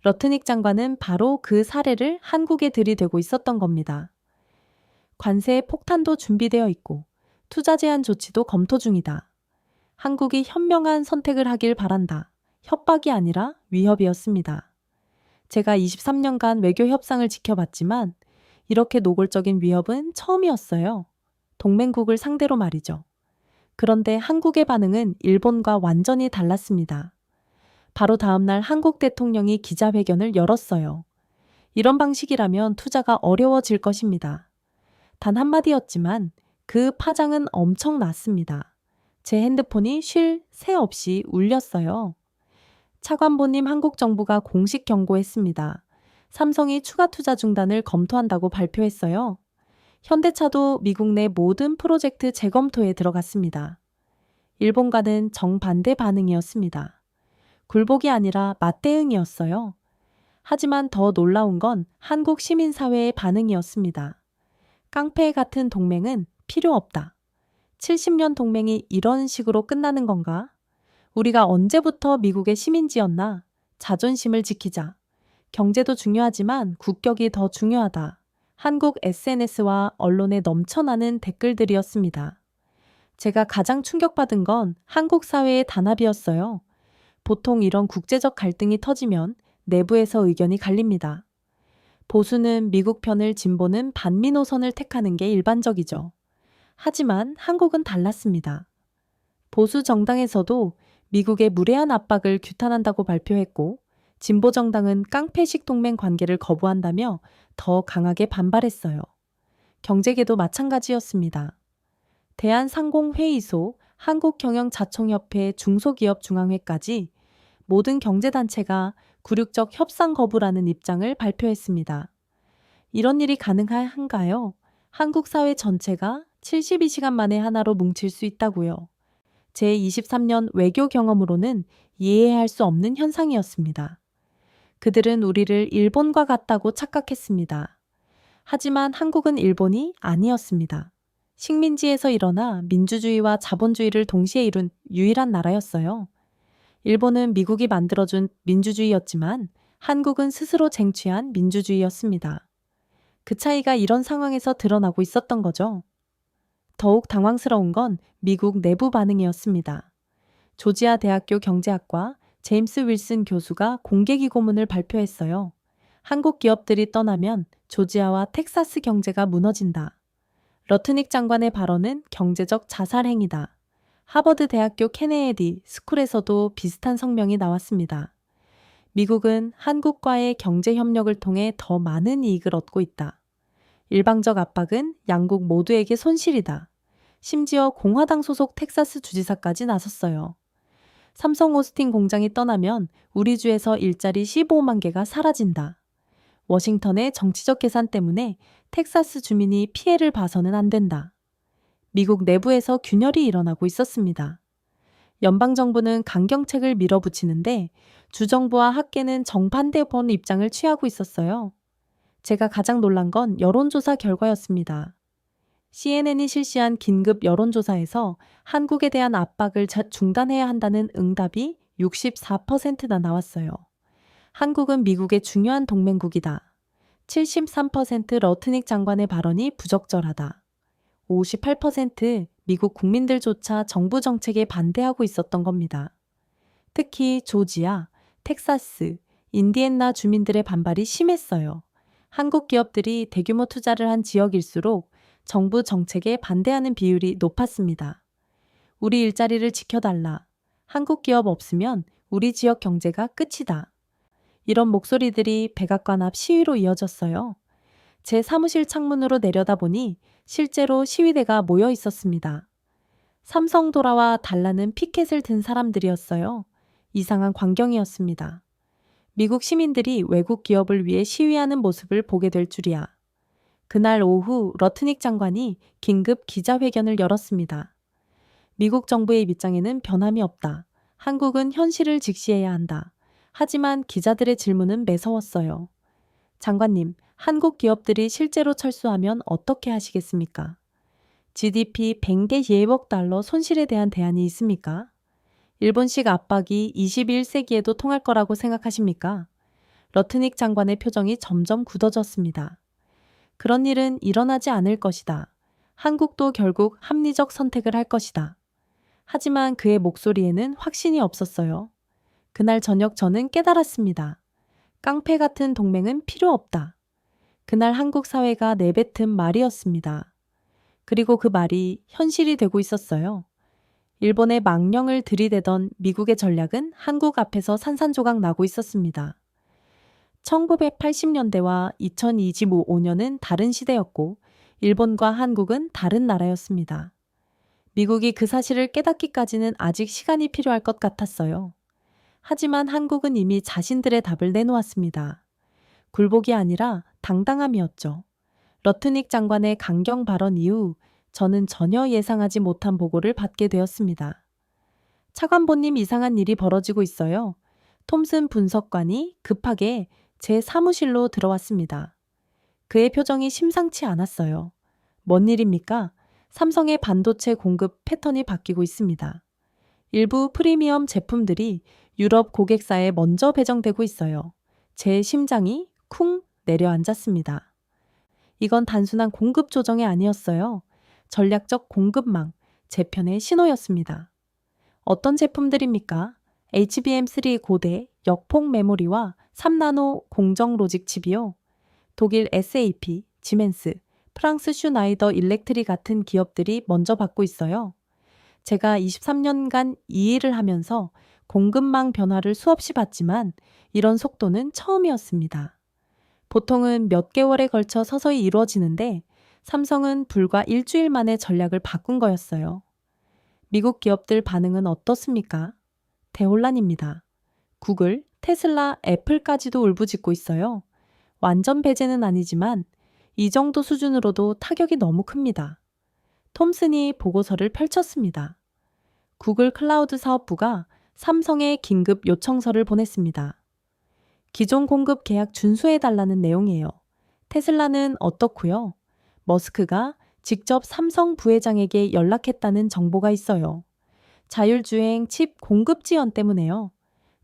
러트닉 장관은 바로 그 사례를 한국에 들이대고 있었던 겁니다. 관세 폭탄도 준비되어 있고 투자 제한 조치도 검토 중이다. 한국이 현명한 선택을 하길 바란다. 협박이 아니라 위협이었습니다. 제가 23년간 외교 협상을 지켜봤지만 이렇게 노골적인 위협은 처음이었어요. 동맹국을 상대로 말이죠. 그런데 한국의 반응은 일본과 완전히 달랐습니다. 바로 다음날 한국 대통령이 기자회견을 열었어요. 이런 방식이라면 투자가 어려워질 것입니다. 단 한마디였지만 그 파장은 엄청났습니다. 제 핸드폰이 쉴 새 없이 울렸어요. 차관보님, 한국 정부가 공식 경고했습니다. 삼성이 추가 투자 중단을 검토한다고 발표했어요. 현대차도 미국 내 모든 프로젝트 재검토에 들어갔습니다. 일본과는 정반대 반응이었습니다. 굴복이 아니라 맞대응이었어요. 하지만 더 놀라운 건 한국 시민사회의 반응이었습니다. 깡패 같은 동맹은 필요 없다. 70년 동맹이 이런 식으로 끝나는 건가? 우리가 언제부터 미국의 시민지였나? 자존심을 지키자. 경제도 중요하지만 국격이 더 중요하다. 한국 SNS와 언론에 넘쳐나는 댓글들이었습니다. 제가 가장 충격받은 건 한국 사회의 단합이었어요. 보통 이런 국제적 갈등이 터지면 내부에서 의견이 갈립니다. 보수는 미국 편을, 진보는 반미 노선을 택하는 게 일반적이죠. 하지만 한국은 달랐습니다. 보수 정당에서도 미국의 무례한 압박을 규탄한다고 발표했고, 진보 정당은 깡패식 동맹 관계를 거부한다며 더 강하게 반발했어요. 경제계도 마찬가지였습니다. 대한상공회의소, 한국경영자총협회, 중소기업중앙회까지 모든 경제단체가 굴욕적 협상 거부라는 입장을 발표했습니다. 이런 일이 가능한가요? 한국 사회 전체가 72시간 만에 하나로 뭉칠 수 있다고요. 제23년 외교 경험으로는 이해할 수 없는 현상이었습니다. 그들은 우리를 일본과 같다고 착각했습니다. 하지만 한국은 일본이 아니었습니다. 식민지에서 일어나 민주주의와 자본주의를 동시에 이룬 유일한 나라였어요. 일본은 미국이 만들어준 민주주의였지만 한국은 스스로 쟁취한 민주주의였습니다. 그 차이가 이런 상황에서 드러나고 있었던 거죠. 더욱 당황스러운 건 미국 내부 반응이었습니다. 조지아 대학교 경제학과 제임스 윌슨 교수가 공개기고문을 발표했어요. 한국 기업들이 떠나면 조지아와 텍사스 경제가 무너진다. 러트닉 장관의 발언은 경제적 자살 행위다. 하버드 대학교 케네디 스쿨에서도 비슷한 성명이 나왔습니다. 미국은 한국과의 경제 협력을 통해 더 많은 이익을 얻고 있다. 일방적 압박은 양국 모두에게 손실이다. 심지어 공화당 소속 텍사스 주지사까지 나섰어요. 삼성 오스틴 공장이 떠나면 우리 주에서 일자리 15만 개가 사라진다. 워싱턴의 정치적 계산 때문에 텍사스 주민이 피해를 봐서는 안 된다. 미국 내부에서 균열이 일어나고 있었습니다. 연방정부는 강경책을 밀어붙이는데 주정부와 학계는 정반대번 입장을 취하고 있었어요. 제가 가장 놀란 건 여론조사 결과였습니다. CNN이 실시한 긴급 여론조사에서 한국에 대한 압박을 중단해야 한다는 응답이 64%나 나왔어요. 한국은 미국의 중요한 동맹국이다. 73% 러트닉 장관의 발언이 부적절하다. 58% 미국 국민들조차 정부 정책에 반대하고 있었던 겁니다. 특히 조지아, 텍사스, 인디애나 주민들의 반발이 심했어요. 한국 기업들이 대규모 투자를 한 지역일수록 정부 정책에 반대하는 비율이 높았습니다. 우리 일자리를 지켜달라. 한국 기업 없으면 우리 지역 경제가 끝이다. 이런 목소리들이 백악관 앞 시위로 이어졌어요. 제 사무실 창문으로 내려다보니 실제로 시위대가 모여 있었습니다. 삼성도라와 달라는 피켓을 든 사람들이었어요. 이상한 광경이었습니다. 미국 시민들이 외국 기업을 위해 시위하는 모습을 보게 될 줄이야. 그날 오후 러트닉 장관이 긴급 기자회견을 열었습니다. 미국 정부의 입장에는 변함이 없다. 한국은 현실을 직시해야 한다. 하지만 기자들의 질문은 매서웠어요. 장관님, 한국 기업들이 실제로 철수하면 어떻게 하시겠습니까? GDP 100개 예억 달러 손실에 대한 대안이 있습니까? 일본식 압박이 21세기에도 통할 거라고 생각하십니까? 러트닉 장관의 표정이 점점 굳어졌습니다. 그런 일은 일어나지 않을 것이다. 한국도 결국 합리적 선택을 할 것이다. 하지만 그의 목소리에는 확신이 없었어요. 그날 저녁 저는 깨달았습니다. 깡패 같은 동맹은 필요 없다. 그날 한국 사회가 내뱉은 말이었습니다. 그리고 그 말이 현실이 되고 있었어요. 일본의 망령을 들이대던 미국의 전략은 한국 앞에서 산산조각 나고 있었습니다. 1980년대와 2025년은 다른 시대였고 일본과 한국은 다른 나라였습니다. 미국이 그 사실을 깨닫기까지는 아직 시간이 필요할 것 같았어요. 하지만 한국은 이미 자신들의 답을 내놓았습니다. 굴복이 아니라 당당함이었죠. 러트닉 장관의 강경 발언 이후 저는 전혀 예상하지 못한 보고를 받게 되었습니다. 차관보님, 이상한 일이 벌어지고 있어요. 톰슨 분석관이 급하게 제 사무실로 들어왔습니다. 그의 표정이 심상치 않았어요. 뭔 일입니까? 삼성의 반도체 공급 패턴이 바뀌고 있습니다. 일부 프리미엄 제품들이 유럽 고객사에 먼저 배정되고 있어요. 제 심장이 쿵 내려앉았습니다. 이건 단순한 공급 조정이 아니었어요. 전략적 공급망, 재편의 신호였습니다. 어떤 제품들입니까? HBM3 고대 역폭 메모리와 3나노 공정 로직 칩이요. 독일 SAP, 지멘스, 프랑스 슈나이더 일렉트리 같은 기업들이 먼저 받고 있어요. 제가 23년간 이 일을 하면서 공급망 변화를 수없이 봤지만 이런 속도는 처음이었습니다. 보통은 몇 개월에 걸쳐 서서히 이루어지는데 삼성은 불과 일주일 만에 전략을 바꾼 거였어요. 미국 기업들 반응은 어떻습니까? 대혼란입니다. 구글, 테슬라, 애플까지도 울부짖고 있어요. 완전 배제는 아니지만 이 정도 수준으로도 타격이 너무 큽니다. 톰슨이 보고서를 펼쳤습니다. 구글 클라우드 사업부가 삼성에 긴급 요청서를 보냈습니다. 기존 공급 계약 준수해달라는 내용이에요. 테슬라는 어떻고요? 머스크가 직접 삼성 부회장에게 연락했다는 정보가 있어요. 자율주행 칩 공급 지연 때문에요.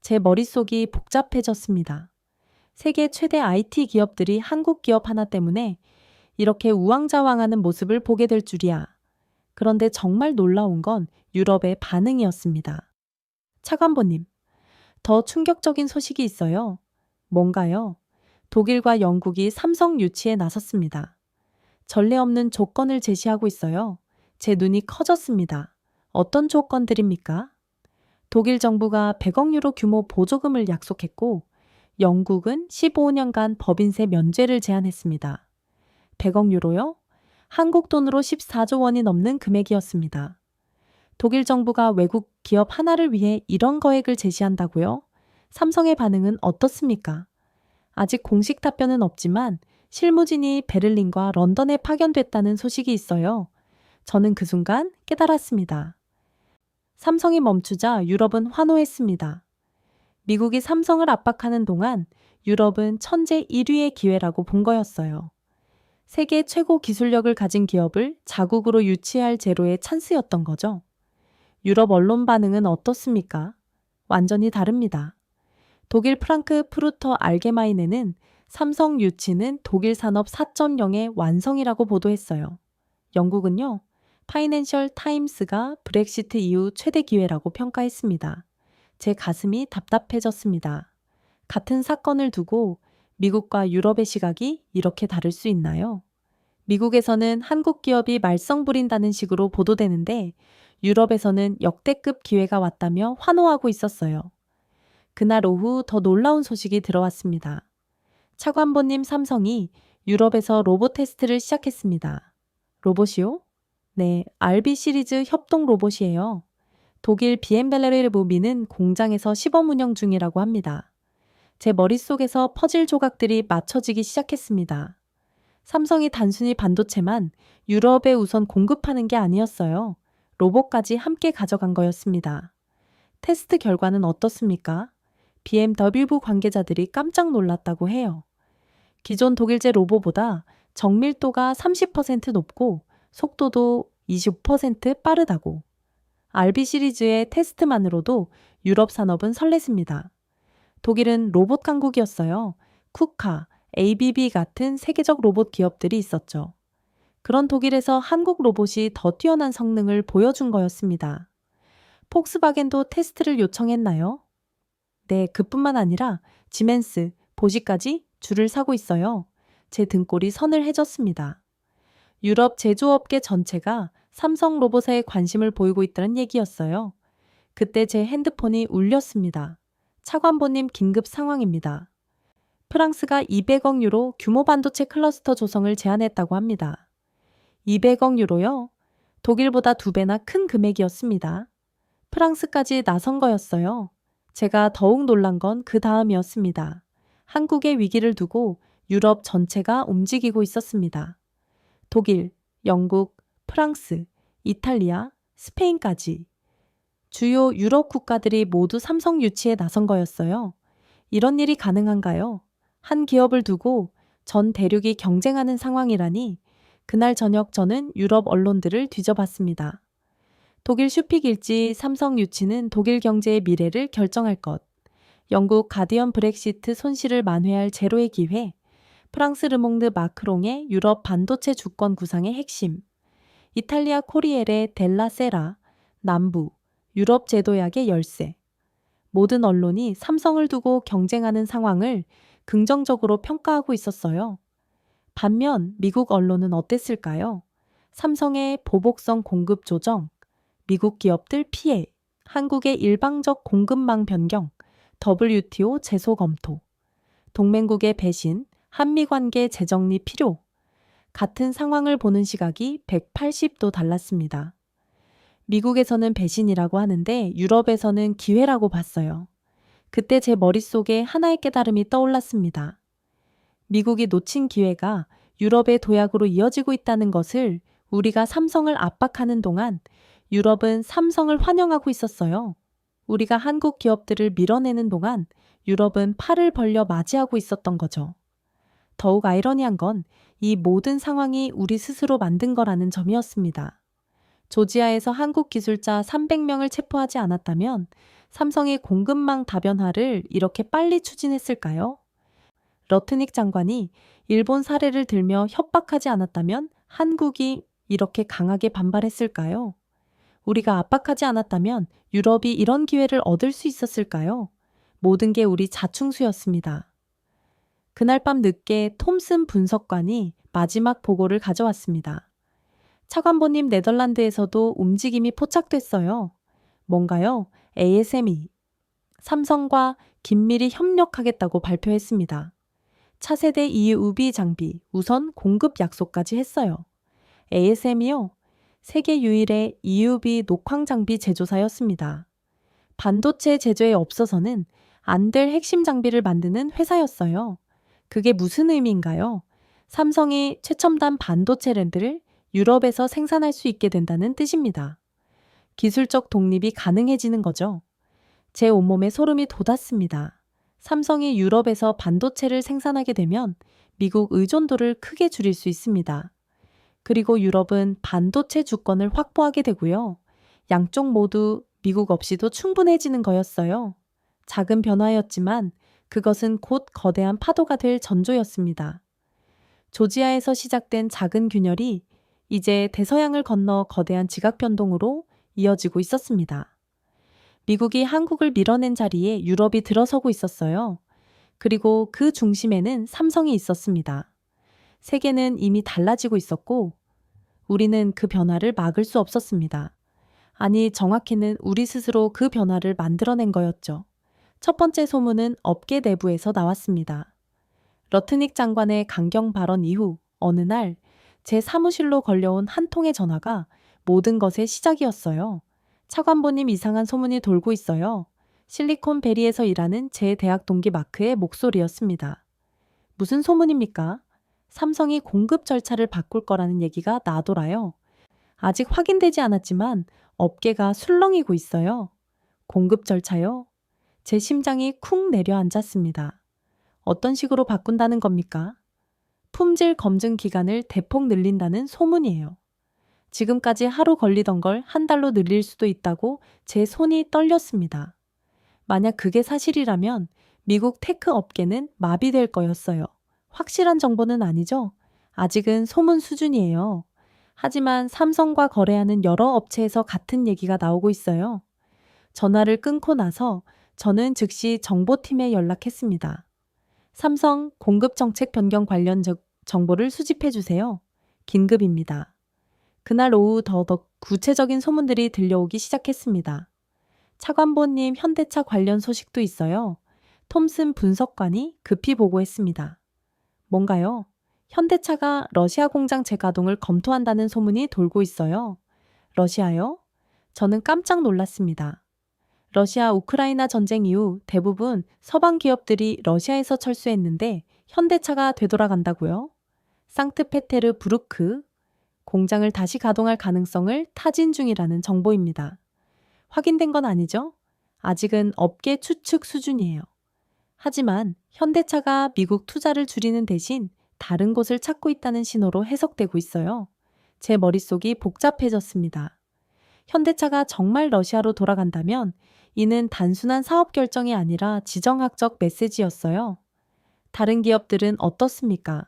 제 머릿속이 복잡해졌습니다. 세계 최대 IT 기업들이 한국 기업 하나 때문에 이렇게 우왕좌왕하는 모습을 보게 될 줄이야. 그런데 정말 놀라운 건 유럽의 반응이었습니다. 차관보님, 더 충격적인 소식이 있어요. 뭔가요? 독일과 영국이 삼성 유치에 나섰습니다. 전례 없는 조건을 제시하고 있어요. 제 눈이 커졌습니다. 어떤 조건들입니까? 독일 정부가 100억 유로 규모 보조금을 약속했고 영국은 15년간 법인세 면제를 제안했습니다. 100억 유로요? 한국 돈으로 14조 원이 넘는 금액이었습니다. 독일 정부가 외국 기업 하나를 위해 이런 거액을 제시한다고요? 삼성의 반응은 어떻습니까? 아직 공식 답변은 없지만 실무진이 베를린과 런던에 파견됐다는 소식이 있어요. 저는 그 순간 깨달았습니다. 삼성이 멈추자 유럽은 환호했습니다. 미국이 삼성을 압박하는 동안 유럽은 천재 1위의 기회라고 본 거였어요. 세계 최고 기술력을 가진 기업을 자국으로 유치할 제로의 찬스였던 거죠. 유럽 언론 반응은 어떻습니까? 완전히 다릅니다. 독일 프랑크푸르터 알게마인에는 삼성 유치는 독일 산업 4.0의 완성이라고 보도했어요. 영국은요, 파이낸셜 타임스가 브렉시트 이후 최대 기회라고 평가했습니다. 제 가슴이 답답해졌습니다. 같은 사건을 두고 미국과 유럽의 시각이 이렇게 다를 수 있나요? 미국에서는 한국 기업이 말썽 부린다는 식으로 보도되는데 유럽에서는 역대급 기회가 왔다며 환호하고 있었어요. 그날 오후 더 놀라운 소식이 들어왔습니다. 차관보님 삼성이 유럽에서 로봇 테스트를 시작했습니다. 로봇이요? 네, RB 시리즈 협동 로봇이에요. 독일 비엔벨레르 무비는 공장에서 시범 운영 중이라고 합니다. 제 머릿속에서 퍼즐 조각들이 맞춰지기 시작했습니다. 삼성이 단순히 반도체만 유럽에 우선 공급하는 게 아니었어요. 로봇까지 함께 가져간 거였습니다. 테스트 결과는 어떻습니까? BMW 관계자들이 깜짝 놀랐다고 해요. 기존 독일제 로봇보다 정밀도가 30% 높고 속도도 25% 빠르다고. RB 시리즈의 테스트만으로도 유럽 산업은 설렜습니다. 독일은 로봇 강국이었어요. 쿠카, ABB 같은 세계적 로봇 기업들이 있었죠. 그런 독일에서 한국 로봇이 더 뛰어난 성능을 보여준 거였습니다. 폭스바겐도 테스트를 요청했나요? 네, 그뿐만 아니라 지멘스, 보시까지 줄을 서고 있어요. 제 등골이 서늘해졌습니다. 유럽 제조업계 전체가 삼성 로봇에 관심을 보이고 있다는 얘기였어요. 그때 제 핸드폰이 울렸습니다. 차관보님 긴급 상황입니다. 프랑스가 200억 유로 규모 반도체 클러스터 조성을 제안했다고 합니다. 200억 유로요? 독일보다 2배나 큰 금액이었습니다. 프랑스까지 나선 거였어요. 제가 더욱 놀란 건 그 다음이었습니다. 한국의 위기를 두고 유럽 전체가 움직이고 있었습니다. 독일, 영국, 프랑스, 이탈리아, 스페인까지 주요 유럽 국가들이 모두 삼성 유치에 나선 거였어요. 이런 일이 가능한가요? 한 기업을 두고 전 대륙이 경쟁하는 상황이라니 그날 저녁 저는 유럽 언론들을 뒤져봤습니다. 독일 슈픽 일지 삼성 유치는 독일 경제의 미래를 결정할 것. 영국 가디언 브렉시트 손실을 만회할 제로의 기회. 프랑스 르몽드 마크롱의 유럽 반도체 주권 구상의 핵심. 이탈리아 코리엘의 델라 세라, 남부, 유럽 제도약의 열쇠. 모든 언론이 삼성을 두고 경쟁하는 상황을 긍정적으로 평가하고 있었어요. 반면 미국 언론은 어땠을까요? 삼성의 보복성 공급 조정, 미국 기업들 피해, 한국의 일방적 공급망 변경, WTO 제소 검토, 동맹국의 배신, 한미 관계 재정리 필요. 같은 상황을 보는 시각이 180도 달랐습니다. 미국에서는 배신이라고 하는데 유럽에서는 기회라고 봤어요. 그때 제 머릿속에 하나의 깨달음이 떠올랐습니다. 미국이 놓친 기회가 유럽의 도약으로 이어지고 있다는 것을 우리가 삼성을 압박하는 동안 유럽은 삼성을 환영하고 있었어요. 우리가 한국 기업들을 밀어내는 동안 유럽은 팔을 벌려 맞이하고 있었던 거죠. 더욱 아이러니한 건 이 모든 상황이 우리 스스로 만든 거라는 점이었습니다. 조지아에서 한국 기술자 300명을 체포하지 않았다면 삼성이 공급망 다변화를 이렇게 빨리 추진했을까요? 러트닉 장관이 일본 사례를 들며 협박하지 않았다면 한국이 이렇게 강하게 반발했을까요? 우리가 압박하지 않았다면 유럽이 이런 기회를 얻을 수 있었을까요? 모든 게 우리 자충수였습니다. 그날 밤 늦게 톰슨 분석관이 마지막 보고를 가져왔습니다. 차관보님 네덜란드에서도 움직임이 포착됐어요. 뭔가요? ASME. 삼성과 긴밀히 협력하겠다고 발표했습니다. 차세대 EUV 장비 우선 공급 약속까지 했어요. ASM이요? 세계 유일의 EUV 녹황 장비 제조사였습니다. 반도체 제조에 없어서는 안 될 핵심 장비를 만드는 회사였어요. 그게 무슨 의미인가요? 삼성이 최첨단 반도체 램프를 유럽에서 생산할 수 있게 된다는 뜻입니다. 기술적 독립이 가능해지는 거죠. 제 온몸에 소름이 돋았습니다. 삼성이 유럽에서 반도체를 생산하게 되면 미국 의존도를 크게 줄일 수 있습니다. 그리고 유럽은 반도체 주권을 확보하게 되고요. 양쪽 모두 미국 없이도 충분해지는 거였어요. 작은 변화였지만 그것은 곧 거대한 파도가 될 전조였습니다. 조지아에서 시작된 작은 균열이 이제 대서양을 건너 거대한 지각 변동으로 이어지고 있었습니다. 미국이 한국을 밀어낸 자리에 유럽이 들어서고 있었어요. 그리고 그 중심에는 삼성이 있었습니다. 세계는 이미 달라지고 있었고 우리는 그 변화를 막을 수 없었습니다. 아니, 정확히는 우리 스스로 그 변화를 만들어낸 거였죠. 첫 번째 소문은 업계 내부에서 나왔습니다. 러트닉 장관의 강경 발언 이후 어느 날 제 사무실로 걸려온 한 통의 전화가 모든 것의 시작이었어요. 차관보님 이상한 소문이 돌고 있어요. 실리콘밸리에서 일하는 제 대학 동기 마크의 목소리였습니다. 무슨 소문입니까? 삼성이 공급 절차를 바꿀 거라는 얘기가 나돌아요. 아직 확인되지 않았지만 업계가 술렁이고 있어요. 공급 절차요? 제 심장이 쿵 내려앉았습니다. 어떤 식으로 바꾼다는 겁니까? 품질 검증 기간을 대폭 늘린다는 소문이에요. 지금까지 하루 걸리던 걸 한 달로 늘릴 수도 있다고 제 손이 떨렸습니다. 만약 그게 사실이라면 미국 테크 업계는 마비될 거였어요. 확실한 정보는 아니죠? 아직은 소문 수준이에요. 하지만 삼성과 거래하는 여러 업체에서 같은 얘기가 나오고 있어요. 전화를 끊고 나서 저는 즉시 정보팀에 연락했습니다. 삼성 공급 정책 변경 관련 정보를 수집해 주세요. 긴급입니다. 그날 오후 더더욱 구체적인 소문들이 들려오기 시작했습니다. 차관보님 현대차 관련 소식도 있어요. 톰슨 분석관이 급히 보고했습니다. 뭔가요? 현대차가 러시아 공장 재가동을 검토한다는 소문이 돌고 있어요. 러시아요? 저는 깜짝 놀랐습니다. 러시아 우크라이나 전쟁 이후 대부분 서방 기업들이 러시아에서 철수했는데 현대차가 되돌아간다고요? 상트페테르부르크 공장을 다시 가동할 가능성을 타진 중이라는 정보입니다. 확인된 건 아니죠? 아직은 업계 추측 수준이에요. 하지만 현대차가 미국 투자를 줄이는 대신 다른 곳을 찾고 있다는 신호로 해석되고 있어요. 제 머릿속이 복잡해졌습니다. 현대차가 정말 러시아로 돌아간다면 이는 단순한 사업 결정이 아니라 지정학적 메시지였어요. 다른 기업들은 어떻습니까?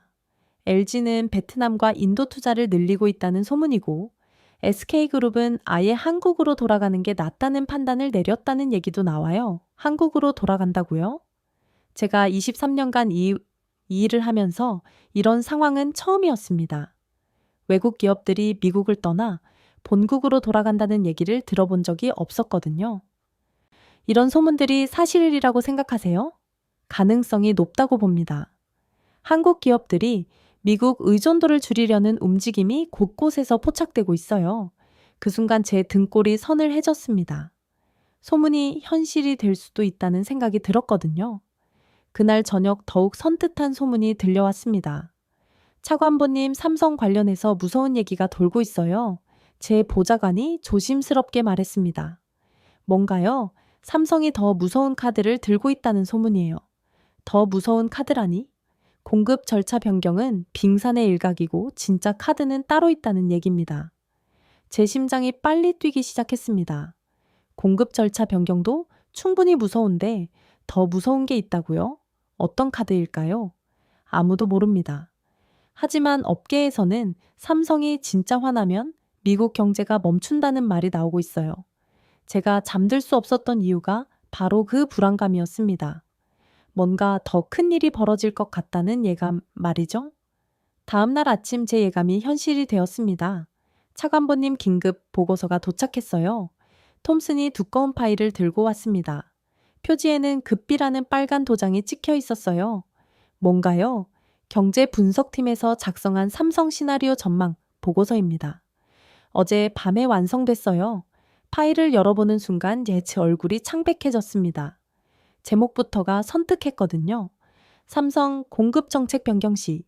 LG는 베트남과 인도 투자를 늘리고 있다는 소문이고 SK그룹은 아예 한국으로 돌아가는 게 낫다는 판단을 내렸다는 얘기도 나와요. 한국으로 돌아간다고요? 제가 23년간 이 일을 하면서 이런 상황은 처음이었습니다. 외국 기업들이 미국을 떠나 본국으로 돌아간다는 얘기를 들어본 적이 없었거든요. 이런 소문들이 사실이라고 생각하세요? 가능성이 높다고 봅니다. 한국 기업들이 미국 의존도를 줄이려는 움직임이 곳곳에서 포착되고 있어요. 그 순간 제 등골이 서늘해졌습니다. 소문이 현실이 될 수도 있다는 생각이 들었거든요. 그날 저녁 더욱 선뜻한 소문이 들려왔습니다. 차관보님, 삼성 관련해서 무서운 얘기가 돌고 있어요. 제 보좌관이 조심스럽게 말했습니다. 뭔가요? 삼성이 더 무서운 카드를 들고 있다는 소문이에요. 더 무서운 카드라니? 공급 절차 변경은 빙산의 일각이고 진짜 카드는 따로 있다는 얘기입니다. 제 심장이 빨리 뛰기 시작했습니다. 공급 절차 변경도 충분히 무서운데 더 무서운 게 있다고요? 어떤 카드일까요? 아무도 모릅니다. 하지만 업계에서는 삼성이 진짜 화나면 미국 경제가 멈춘다는 말이 나오고 있어요. 제가 잠들 수 없었던 이유가 바로 그 불안감이었습니다. 뭔가 더 큰 일이 벌어질 것 같다는 예감 말이죠. 다음 날 아침 제 예감이 현실이 되었습니다. 차관보님 긴급 보고서가 도착했어요. 톰슨이 두꺼운 파일을 들고 왔습니다. 표지에는 급비라는 빨간 도장이 찍혀 있었어요. 뭔가요? 경제 분석팀에서 작성한 삼성 시나리오 전망 보고서입니다. 어제 밤에 완성됐어요. 파일을 열어보는 순간 제 얼굴이 창백해졌습니다. 제목부터가 선택했거든요. 삼성 공급 정책 변경 시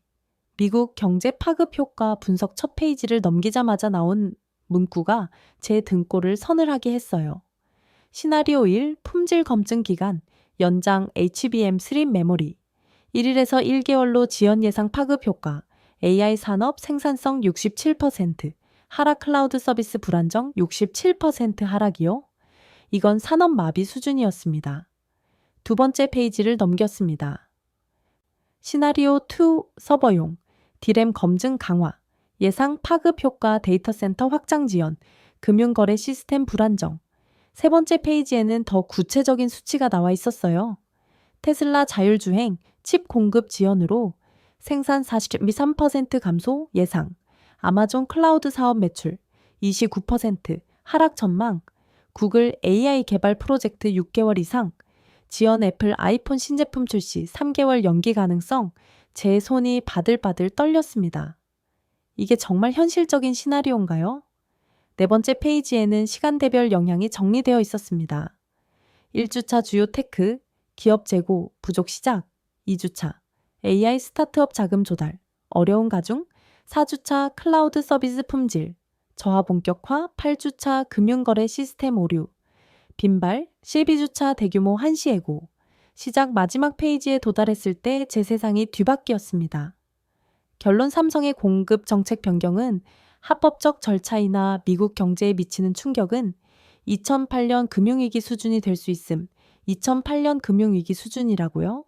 미국 경제 파급 효과 분석 첫 페이지를 넘기자마자 나온 문구가 제 등골을 서늘하게 했어요. 시나리오 1 품질 검증 기간 연장 HBM3 메모리 1일에서 1개월로 지연 예상 파급 효과 AI 산업 생산성 67% 하락 클라우드 서비스 불안정 67% 하락이요? 이건 산업 마비 수준이었습니다. 두 번째 페이지를 넘겼습니다. 시나리오 2 서버용 디램 검증 강화 예상 파급 효과 데이터 센터 확장 지연 금융거래 시스템 불안정 세 번째 페이지에는 더 구체적인 수치가 나와 있었어요. 테슬라 자율주행 칩 공급 지연으로 생산 43% 감소 예상, 아마존 클라우드 사업 매출 29% 하락 전망, 구글 AI 개발 프로젝트 6개월 이상, 지연 애플 아이폰 신제품 출시 3개월 연기 가능성, 제 손이 바들바들 떨렸습니다. 이게 정말 현실적인 시나리오인가요? 네 번째 페이지에는 시간대별 영향이 정리되어 있었습니다. 1주차 주요 테크, 기업 재고, 부족 시작, 2주차, AI 스타트업 자금 조달, 어려운 가중, 4주차 클라우드 서비스 품질, 저하 본격화, 8주차 금융거래 시스템 오류, 빈발, 12주차 대규모 한시해고, 시작 마지막 페이지에 도달했을 때 제 세상이 뒤바뀌었습니다. 결론 삼성의 공급 정책 변경은 합법적 절차이나 미국 경제에 미치는 충격은 2008년 금융위기 수준이 될 수 있음. 2008년 금융위기 수준이라고요?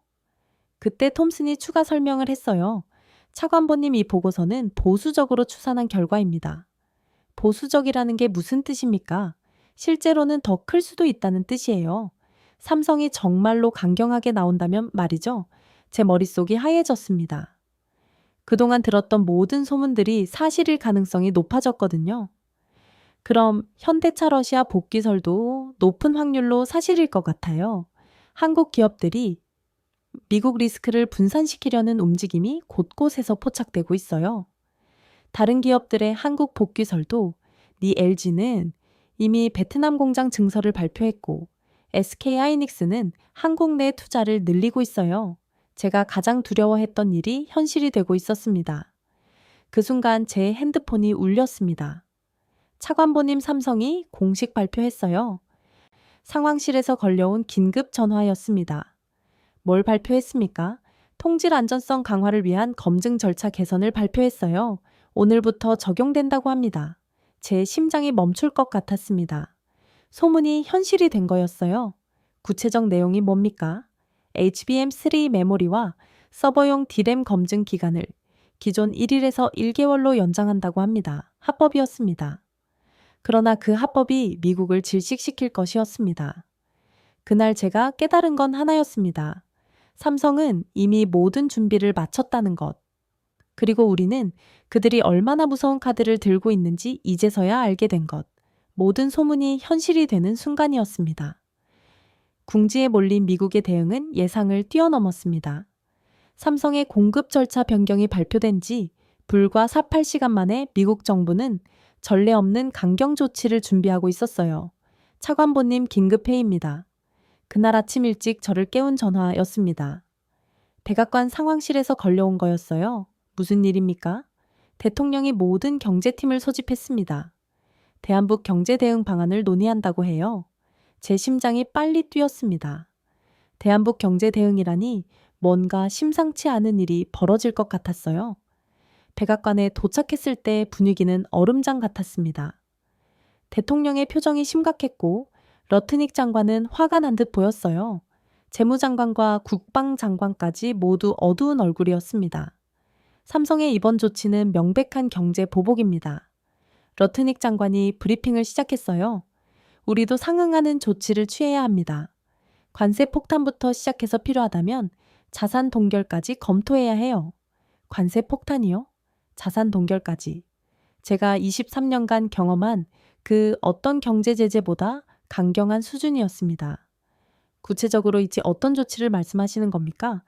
그때 톰슨이 추가 설명을 했어요. 차관보님 이 보고서는 보수적으로 추산한 결과입니다. 보수적이라는 게 무슨 뜻입니까? 실제로는 더 클 수도 있다는 뜻이에요. 삼성이 정말로 강경하게 나온다면 말이죠. 제 머릿속이 하얘졌습니다. 그동안 들었던 모든 소문들이 사실일 가능성이 높아졌거든요. 그럼 현대차 러시아 복귀설도 높은 확률로 사실일 것 같아요. 한국 기업들이 미국 리스크를 분산시키려는 움직임이 곳곳에서 포착되고 있어요. 다른 기업들의 한국 복귀설도 니 LG는 이미 베트남 공장 증설을 발표했고 SK하이닉스는 한국 내 투자를 늘리고 있어요. 제가 가장 두려워했던 일이 현실이 되고 있었습니다. 그 순간 제 핸드폰이 울렸습니다. 차관보님 삼성이 공식 발표했어요. 상황실에서 걸려온 긴급 전화였습니다. 뭘 발표했습니까? 통질 안전성 강화를 위한 검증 절차 개선을 발표했어요. 오늘부터 적용된다고 합니다. 제 심장이 멈출 것 같았습니다. 소문이 현실이 된 거였어요. 구체적 내용이 뭡니까? HBM3 메모리와 서버용 디램 검증 기간을 기존 1일에서 1개월로 연장한다고 합니다. 합법이었습니다. 그러나 그 합법이 미국을 질식시킬 것이었습니다. 그날 제가 깨달은 건 하나였습니다. 삼성은 이미 모든 준비를 마쳤다는 것. 그리고 우리는 그들이 얼마나 무서운 카드를 들고 있는지 이제서야 알게 된 것. 모든 소문이 현실이 되는 순간이었습니다. 궁지에 몰린 미국의 대응은 예상을 뛰어넘었습니다. 삼성의 공급 절차 변경이 발표된 지 불과 48시간 만에 미국 정부는 전례 없는 강경 조치를 준비하고 있었어요. 차관보님 긴급회의입니다. 그날 아침 일찍 저를 깨운 전화였습니다. 백악관 상황실에서 걸려온 거였어요. 무슨 일입니까? 대통령이 모든 경제팀을 소집했습니다. 대한북 경제 대응 방안을 논의한다고 해요. 제 심장이 빨리 뛰었습니다. 대한북 경제 대응이라니 뭔가 심상치 않은 일이 벌어질 것 같았어요. 백악관에 도착했을 때 분위기는 얼음장 같았습니다. 대통령의 표정이 심각했고 러트닉 장관은 화가 난 듯 보였어요. 재무장관과 국방장관까지 모두 어두운 얼굴이었습니다. 삼성의 이번 조치는 명백한 경제 보복입니다. 러트닉 장관이 브리핑을 시작했어요. 우리도 상응하는 조치를 취해야 합니다. 관세 폭탄부터 시작해서 필요하다면 자산 동결까지 검토해야 해요. 관세 폭탄이요? 자산 동결까지. 제가 23년간 경험한 그 어떤 경제 제재보다 강경한 수준이었습니다. 구체적으로 이제 어떤 조치를 말씀하시는 겁니까?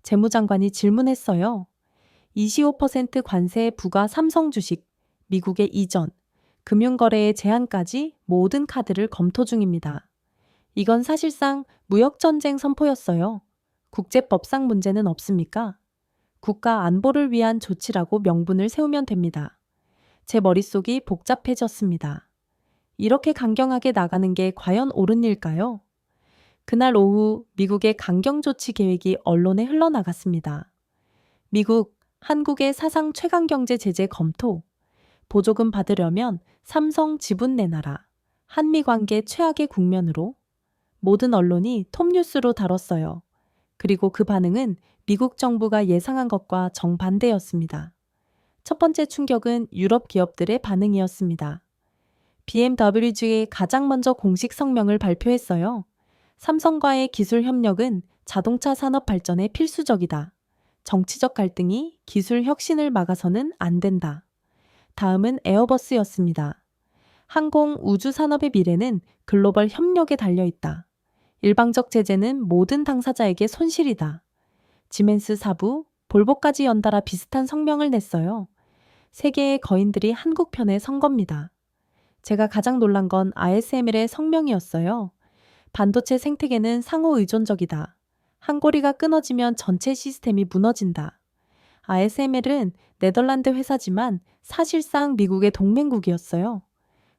재무장관이 질문했어요. 25% 관세 부과 삼성 주식, 미국의 이전, 금융거래의 제한까지 모든 카드를 검토 중입니다. 이건 사실상 무역전쟁 선포였어요. 국제법상 문제는 없습니까? 국가 안보를 위한 조치라고 명분을 세우면 됩니다. 제 머릿속이 복잡해졌습니다. 이렇게 강경하게 나가는 게 과연 옳은 일일까요? 그날 오후 미국의 강경조치 계획이 언론에 흘러나갔습니다. 미국, 한국의 사상 최강경제 제재 검토, 보조금 받으려면 삼성 지분 내놔라, 한미 관계 최악의 국면으로 모든 언론이 톱뉴스로 다뤘어요. 그리고 그 반응은 미국 정부가 예상한 것과 정반대였습니다. 첫 번째 충격은 유럽 기업들의 반응이었습니다. BMW가 가장 먼저 공식 성명을 발표했어요. 삼성과의 기술 협력은 자동차 산업 발전에 필수적이다. 정치적 갈등이 기술 혁신을 막아서는 안 된다. 다음은 에어버스였습니다. 항공 우주 산업의 미래는 글로벌 협력에 달려 있다. 일방적 제재는 모든 당사자에게 손실이다. 지멘스 사부, 볼보까지 연달아 비슷한 성명을 냈어요. 세계의 거인들이 한국 편에 선 겁니다. 제가 가장 놀란 건 ISML의 성명이었어요. 반도체 생태계는 상호 의존적이다. 한 고리가 끊어지면 전체 시스템이 무너진다. ISML은 네덜란드 회사지만 사실상 미국의 동맹국이었어요.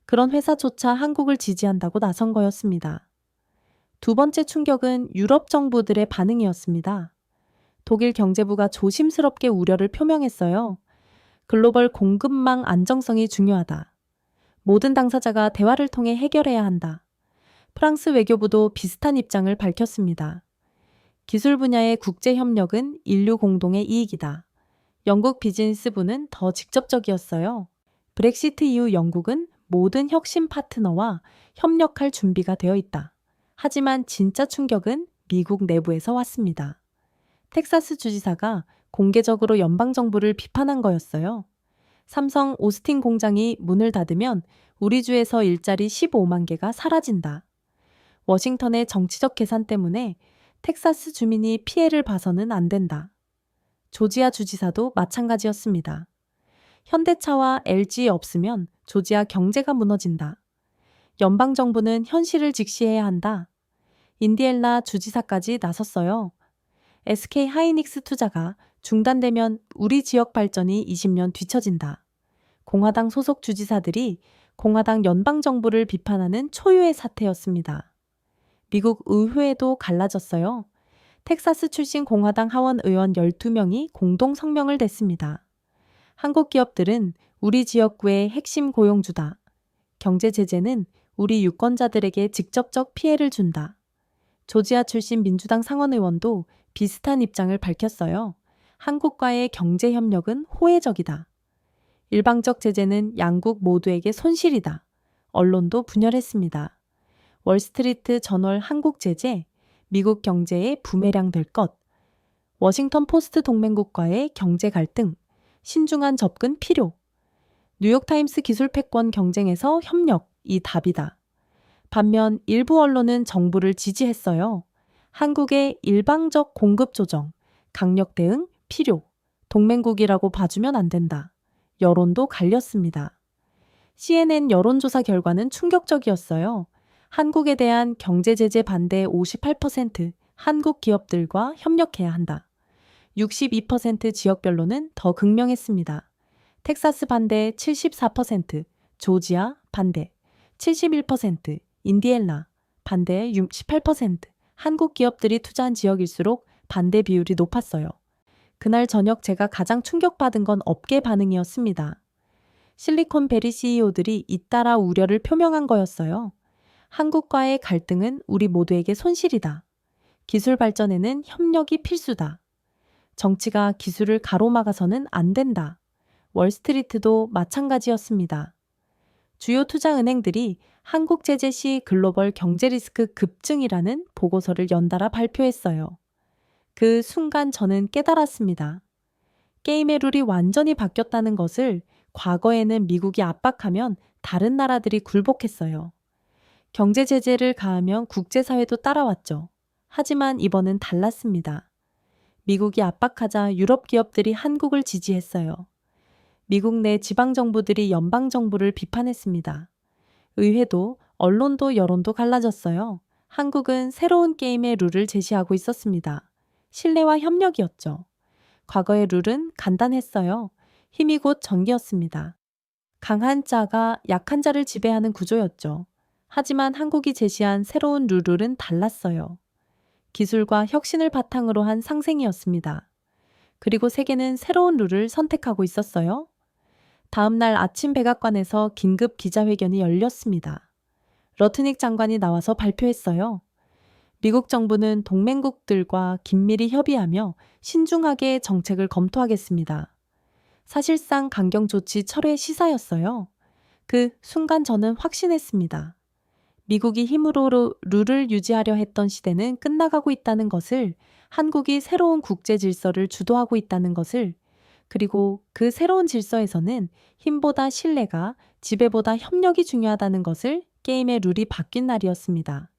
그런 회사조차 한국을 지지한다고 나선 거였습니다. 두 번째 충격은 유럽 정부들의 반응이었습니다. 독일 경제부가 조심스럽게 우려를 표명했어요. 글로벌 공급망 안정성이 중요하다. 모든 당사자가 대화를 통해 해결해야 한다. 프랑스 외교부도 비슷한 입장을 밝혔습니다. 기술 분야의 국제협력은 인류 공동의 이익이다. 영국 비즈니스부는 더 직접적이었어요. 브렉시트 이후 영국은 모든 혁신 파트너와 협력할 준비가 되어 있다. 하지만 진짜 충격은 미국 내부에서 왔습니다. 텍사스 주지사가 공개적으로 연방정부를 비판한 거였어요. 삼성 오스틴 공장이 문을 닫으면 우리 주에서 일자리 15만 개가 사라진다. 워싱턴의 정치적 계산 때문에 텍사스 주민이 피해를 봐서는 안 된다. 조지아 주지사도 마찬가지였습니다. 현대차와 LG 없으면 조지아 경제가 무너진다. 연방정부는 현실을 직시해야 한다. 인디애나 주지사까지 나섰어요. SK 하이닉스 투자가 중단되면 우리 지역 발전이 20년 뒤처진다. 공화당 소속 주지사들이 공화당 연방정부를 비판하는 초유의 사태였습니다. 미국 의회도 갈라졌어요. 텍사스 출신 공화당 하원 의원 12명이 공동 성명을 냈습니다. 한국 기업들은 우리 지역구의 핵심 고용주다. 경제 제재는 우리 유권자들에게 직접적 피해를 준다. 조지아 출신 민주당 상원의원도 비슷한 입장을 밝혔어요. 한국과의 경제 협력은 호혜적이다. 일방적 제재는 양국 모두에게 손실이다. 언론도 분열했습니다. 월스트리트 저널 한국 제재, 미국 경제의 부메랑 될 것, 워싱턴 포스트 동맹국과의 경제 갈등, 신중한 접근 필요, 뉴욕타임스 기술 패권 경쟁에서 협력, 이 답이다. 반면 일부 언론은 정부를 지지했어요. 한국의 일방적 공급 조정, 강력 대응 필요, 동맹국이라고 봐주면 안 된다. 여론도 갈렸습니다. CNN 여론조사 결과는 충격적이었어요. 한국에 대한 경제 제재 반대 58%, 한국 기업들과 협력해야 한다. 62% 지역별로는 더 극명했습니다. 텍사스 반대 74%, 조지아 반대 71%, 인디애나 반대 18%, 한국 기업들이 투자한 지역일수록 반대 비율이 높았어요. 그날 저녁 제가 가장 충격받은 건 업계 반응이었습니다. 실리콘밸리 CEO들이 잇따라 우려를 표명한 거였어요. 한국과의 갈등은 우리 모두에게 손실이다. 기술 발전에는 협력이 필수다. 정치가 기술을 가로막아서는 안 된다. 월스트리트도 마찬가지였습니다. 주요 투자 은행들이 한국 제재 시 글로벌 경제 리스크 급증이라는 보고서를 연달아 발표했어요. 그 순간 저는 깨달았습니다. 게임의 룰이 완전히 바뀌었다는 것을. 과거에는 미국이 압박하면 다른 나라들이 굴복했어요. 경제 제재를 가하면 국제사회도 따라왔죠. 하지만 이번은 달랐습니다. 미국이 압박하자 유럽 기업들이 한국을 지지했어요. 미국 내 지방정부들이 연방정부를 비판했습니다. 의회도 언론도 여론도 갈라졌어요. 한국은 새로운 게임의 룰을 제시하고 있었습니다. 신뢰와 협력이었죠. 과거의 룰은 간단했어요. 힘이 곧 전기였습니다. 강한 자가 약한 자를 지배하는 구조였죠. 하지만 한국이 제시한 새로운 룰은 달랐어요. 기술과 혁신을 바탕으로 한 상생이었습니다. 그리고 세계는 새로운 룰을 선택하고 있었어요. 다음 날 아침 백악관에서 긴급 기자회견이 열렸습니다. 러트닉 장관이 나와서 발표했어요. 미국 정부는 동맹국들과 긴밀히 협의하며 신중하게 정책을 검토하겠습니다. 사실상 강경 조치 철회 시사였어요. 그 순간 저는 확신했습니다. 미국이 힘으로 룰을 유지하려 했던 시대는 끝나가고 있다는 것을, 한국이 새로운 국제 질서를 주도하고 있다는 것을, 그리고 그 새로운 질서에서는 힘보다 신뢰가, 지배보다 협력이 중요하다는 것을 게임의 룰이 바뀐 날이었습니다.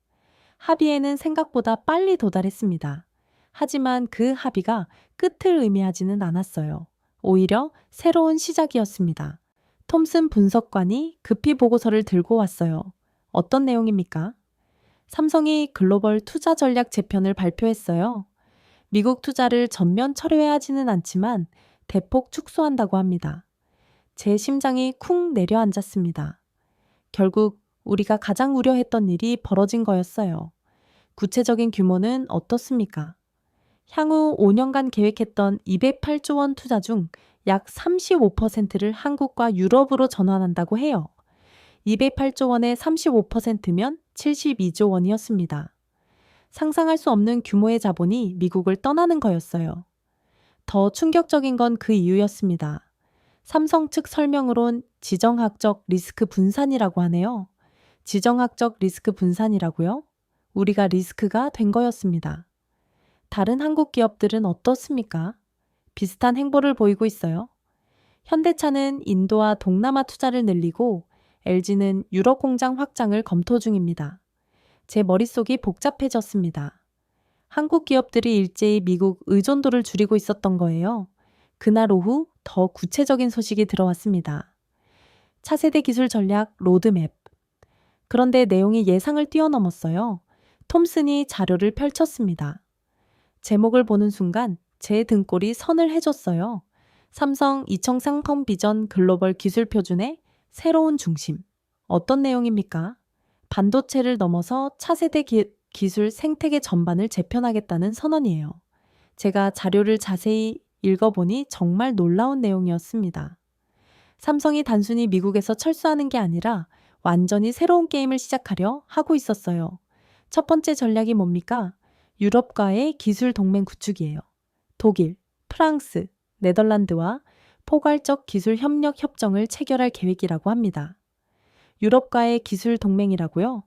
합의에는 생각보다 빨리 도달했습니다. 하지만 그 합의가 끝을 의미하지는 않았어요. 오히려 새로운 시작이었습니다. 톰슨 분석관이 급히 보고서를 들고 왔어요. 어떤 내용입니까? 삼성이 글로벌 투자 전략 재편을 발표했어요. 미국 투자를 전면 철회하지는 않지만 대폭 축소한다고 합니다. 제 심장이 쿵 내려앉았습니다. 결국 우리가 가장 우려했던 일이 벌어진 거였어요. 구체적인 규모는 어떻습니까? 향후 5년간 계획했던 208조 원 투자 중 약 35%를 한국과 유럽으로 전환한다고 해요. 208조 원의 35%면 72조 원이었습니다. 상상할 수 없는 규모의 자본이 미국을 떠나는 거였어요. 더 충격적인 건 그 이유였습니다. 삼성 측 설명으론 지정학적 리스크 분산이라고 하네요. 지정학적 리스크 분산이라고요? 우리가 리스크가 된 거였습니다. 다른 한국 기업들은 어떻습니까? 비슷한 행보를 보이고 있어요. 현대차는 인도와 동남아 투자를 늘리고 LG는 유럽 공장 확장을 검토 중입니다. 제 머릿속이 복잡해졌습니다. 한국 기업들이 일제히 미국 의존도를 줄이고 있었던 거예요. 그날 오후 더 구체적인 소식이 들어왔습니다. 차세대 기술 전략 로드맵. 그런데 내용이 예상을 뛰어넘었어요. 톰슨이 자료를 펼쳤습니다. 제목을 보는 순간 제 등골이 선을 해줬어요. 삼성 이청상품 비전 글로벌 기술 표준의 새로운 중심. 어떤 내용입니까? 반도체를 넘어서 차세대 기술 생태계 전반을 재편하겠다는 선언이에요. 제가 자료를 자세히 읽어보니 정말 놀라운 내용이었습니다. 삼성이 단순히 미국에서 철수하는 게 아니라 완전히 새로운 게임을 시작하려 하고 있었어요. 첫 번째 전략이 뭡니까? 유럽과의 기술 동맹 구축이에요. 독일, 프랑스, 네덜란드와 포괄적 기술 협력 협정을 체결할 계획이라고 합니다. 유럽과의 기술 동맹이라고요?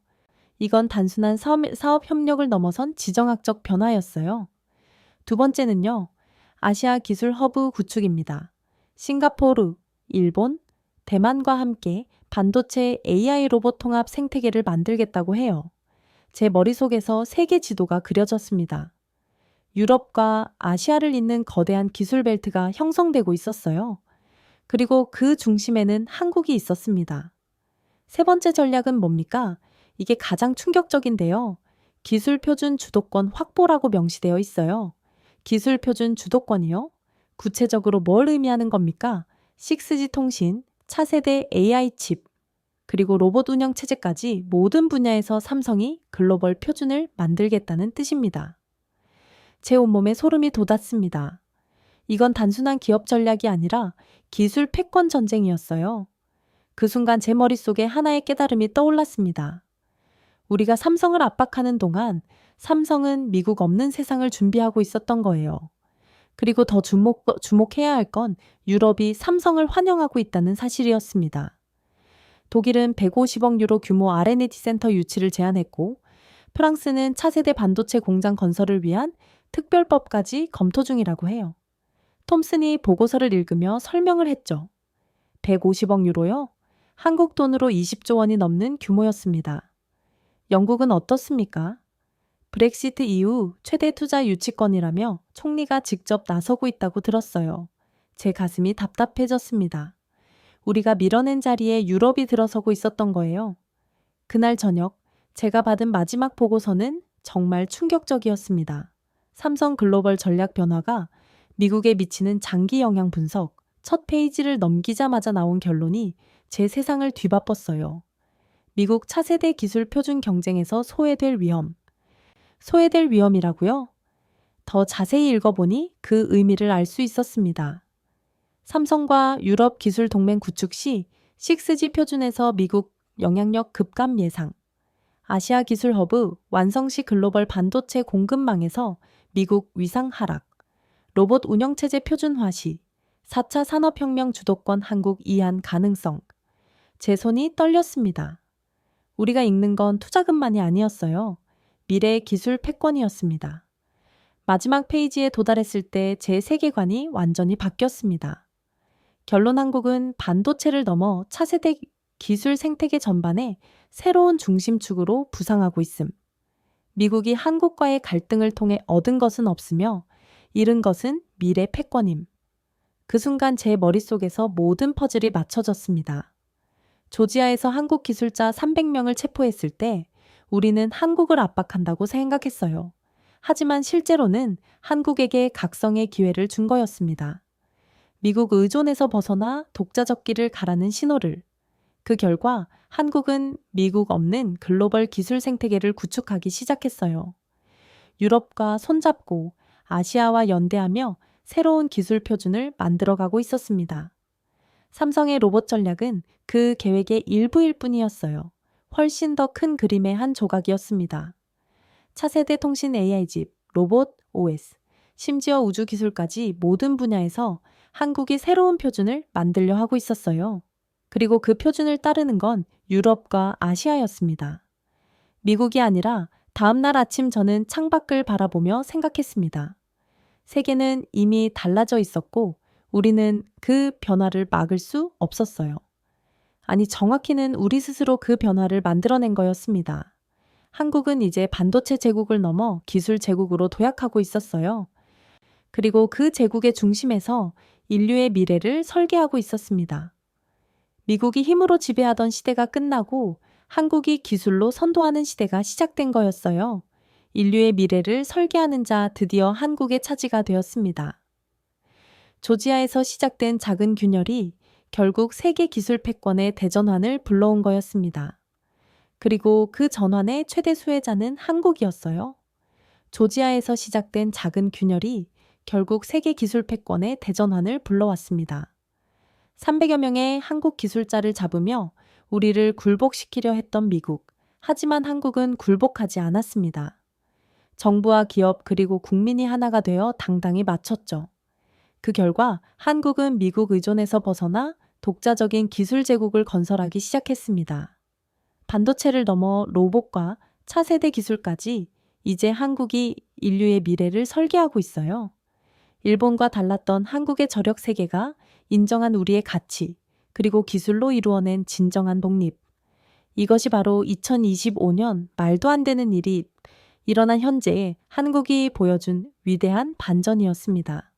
이건 단순한 사업 협력을 넘어선 지정학적 변화였어요. 두 번째는요, 아시아 기술 허브 구축입니다. 싱가포르, 일본, 대만과 함께 반도체 AI 로봇 통합 생태계를 만들겠다고 해요. 제 머릿속에서 세계 지도가 그려졌습니다. 유럽과 아시아를 잇는 거대한 기술 벨트가 형성되고 있었어요. 그리고 그 중심에는 한국이 있었습니다. 세 번째 전략은 뭡니까? 이게 가장 충격적인데요. 기술 표준 주도권 확보라고 명시되어 있어요. 기술 표준 주도권이요? 구체적으로 뭘 의미하는 겁니까? 6G 통신, 차세대 AI 칩, 그리고 로봇 운영 체제까지 모든 분야에서 삼성이 글로벌 표준을 만들겠다는 뜻입니다. 제 온몸에 소름이 돋았습니다. 이건 단순한 기업 전략이 아니라 기술 패권 전쟁이었어요. 그 순간 제 머릿속에 하나의 깨달음이 떠올랐습니다. 우리가 삼성을 압박하는 동안 삼성은 미국 없는 세상을 준비하고 있었던 거예요. 그리고 더 주목해야 할 건 유럽이 삼성을 환영하고 있다는 사실이었습니다. 독일은 150억 유로 규모 R&D 센터 유치를 제안했고, 프랑스는 차세대 반도체 공장 건설을 위한 특별법까지 검토 중이라고 해요. 톰슨이 보고서를 읽으며 설명을 했죠. 150억 유로요? 한국 돈으로 20조 원이 넘는 규모였습니다. 영국은 어떻습니까? 브렉시트 이후 최대 투자 유치권이라며 총리가 직접 나서고 있다고 들었어요. 제 가슴이 답답해졌습니다. 우리가 밀어낸 자리에 유럽이 들어서고 있었던 거예요. 그날 저녁 제가 받은 마지막 보고서는 정말 충격적이었습니다. 삼성 글로벌 전략 변화가 미국에 미치는 장기 영향 분석, 첫 페이지를 넘기자마자 나온 결론이 제 세상을 뒤바꿨어요. 미국 차세대 기술 표준 경쟁에서 소외될 위험. 소외될 위험이라고요? 더 자세히 읽어보니 그 의미를 알 수 있었습니다. 삼성과 유럽 기술 동맹 구축 시 6G 표준에서 미국 영향력 급감 예상, 아시아 기술 허브 완성시 글로벌 반도체 공급망에서 미국 위상 하락, 로봇 운영체제 표준화 시 4차 산업혁명 주도권 한국 이한 가능성. 제 손이 떨렸습니다. 우리가 읽는 건 투자금만이 아니었어요. 미래의 기술 패권이었습니다. 마지막 페이지에 도달했을 때 제 세계관이 완전히 바뀌었습니다. 결론 한국은 반도체를 넘어 차세대 기술 생태계 전반에 새로운 중심축으로 부상하고 있음. 미국이 한국과의 갈등을 통해 얻은 것은 없으며 잃은 것은 미래 패권임. 그 순간 제 머릿속에서 모든 퍼즐이 맞춰졌습니다. 조지아에서 한국 기술자 300명을 체포했을 때 우리는 한국을 압박한다고 생각했어요. 하지만 실제로는 한국에게 각성의 기회를 준 거였습니다. 미국 의존에서 벗어나 독자적 길을 가라는 신호를. 그 결과 한국은 미국 없는 글로벌 기술 생태계를 구축하기 시작했어요. 유럽과 손잡고 아시아와 연대하며 새로운 기술 표준을 만들어가고 있었습니다. 삼성의 로봇 전략은 그 계획의 일부일 뿐이었어요. 훨씬 더 큰 그림의 한 조각이었습니다. 차세대 통신 AI집, 로봇 OS, 심지어 우주 기술까지 모든 분야에서 한국이 새로운 표준을 만들려 하고 있었어요. 그리고 그 표준을 따르는 건 유럽과 아시아였습니다. 미국이 아니라 다음날 아침 저는 창밖을 바라보며 생각했습니다. 세계는 이미 달라져 있었고 우리는 그 변화를 막을 수 없었어요. 아니, 정확히는 우리 스스로 그 변화를 만들어낸 거였습니다. 한국은 이제 반도체 제국을 넘어 기술 제국으로 도약하고 있었어요. 그리고 그 제국의 중심에서 인류의 미래를 설계하고 있었습니다. 미국이 힘으로 지배하던 시대가 끝나고 한국이 기술로 선도하는 시대가 시작된 거였어요. 인류의 미래를 설계하는 자 드디어 한국의 차지가 되었습니다. 조지아에서 시작된 작은 균열이 결국 세계 기술 패권의 대전환을 불러온 거였습니다. 그리고 그 전환의 최대 수혜자는 한국이었어요. 조지아에서 시작된 작은 균열이 결국 세계 기술 패권의 대전환을 불러왔습니다. 300여 명의 한국 기술자를 잡으며 우리를 굴복시키려 했던 미국. 하지만 한국은 굴복하지 않았습니다. 정부와 기업 그리고 국민이 하나가 되어 당당히 맞섰죠. 그 결과 한국은 미국 의존에서 벗어나 독자적인 기술 제국을 건설하기 시작했습니다. 반도체를 넘어 로봇과 차세대 기술까지 이제 한국이 인류의 미래를 설계하고 있어요. 일본과 달랐던 한국의 저력 세계가 인정한 우리의 가치, 그리고 기술로 이루어낸 진정한 독립. 이것이 바로 2025년 말도 안 되는 일이 일어난 현재의 한국이 보여준 위대한 반전이었습니다.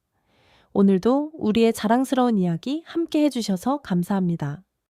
오늘도 우리의 자랑스러운 이야기 함께 해주셔서 감사합니다.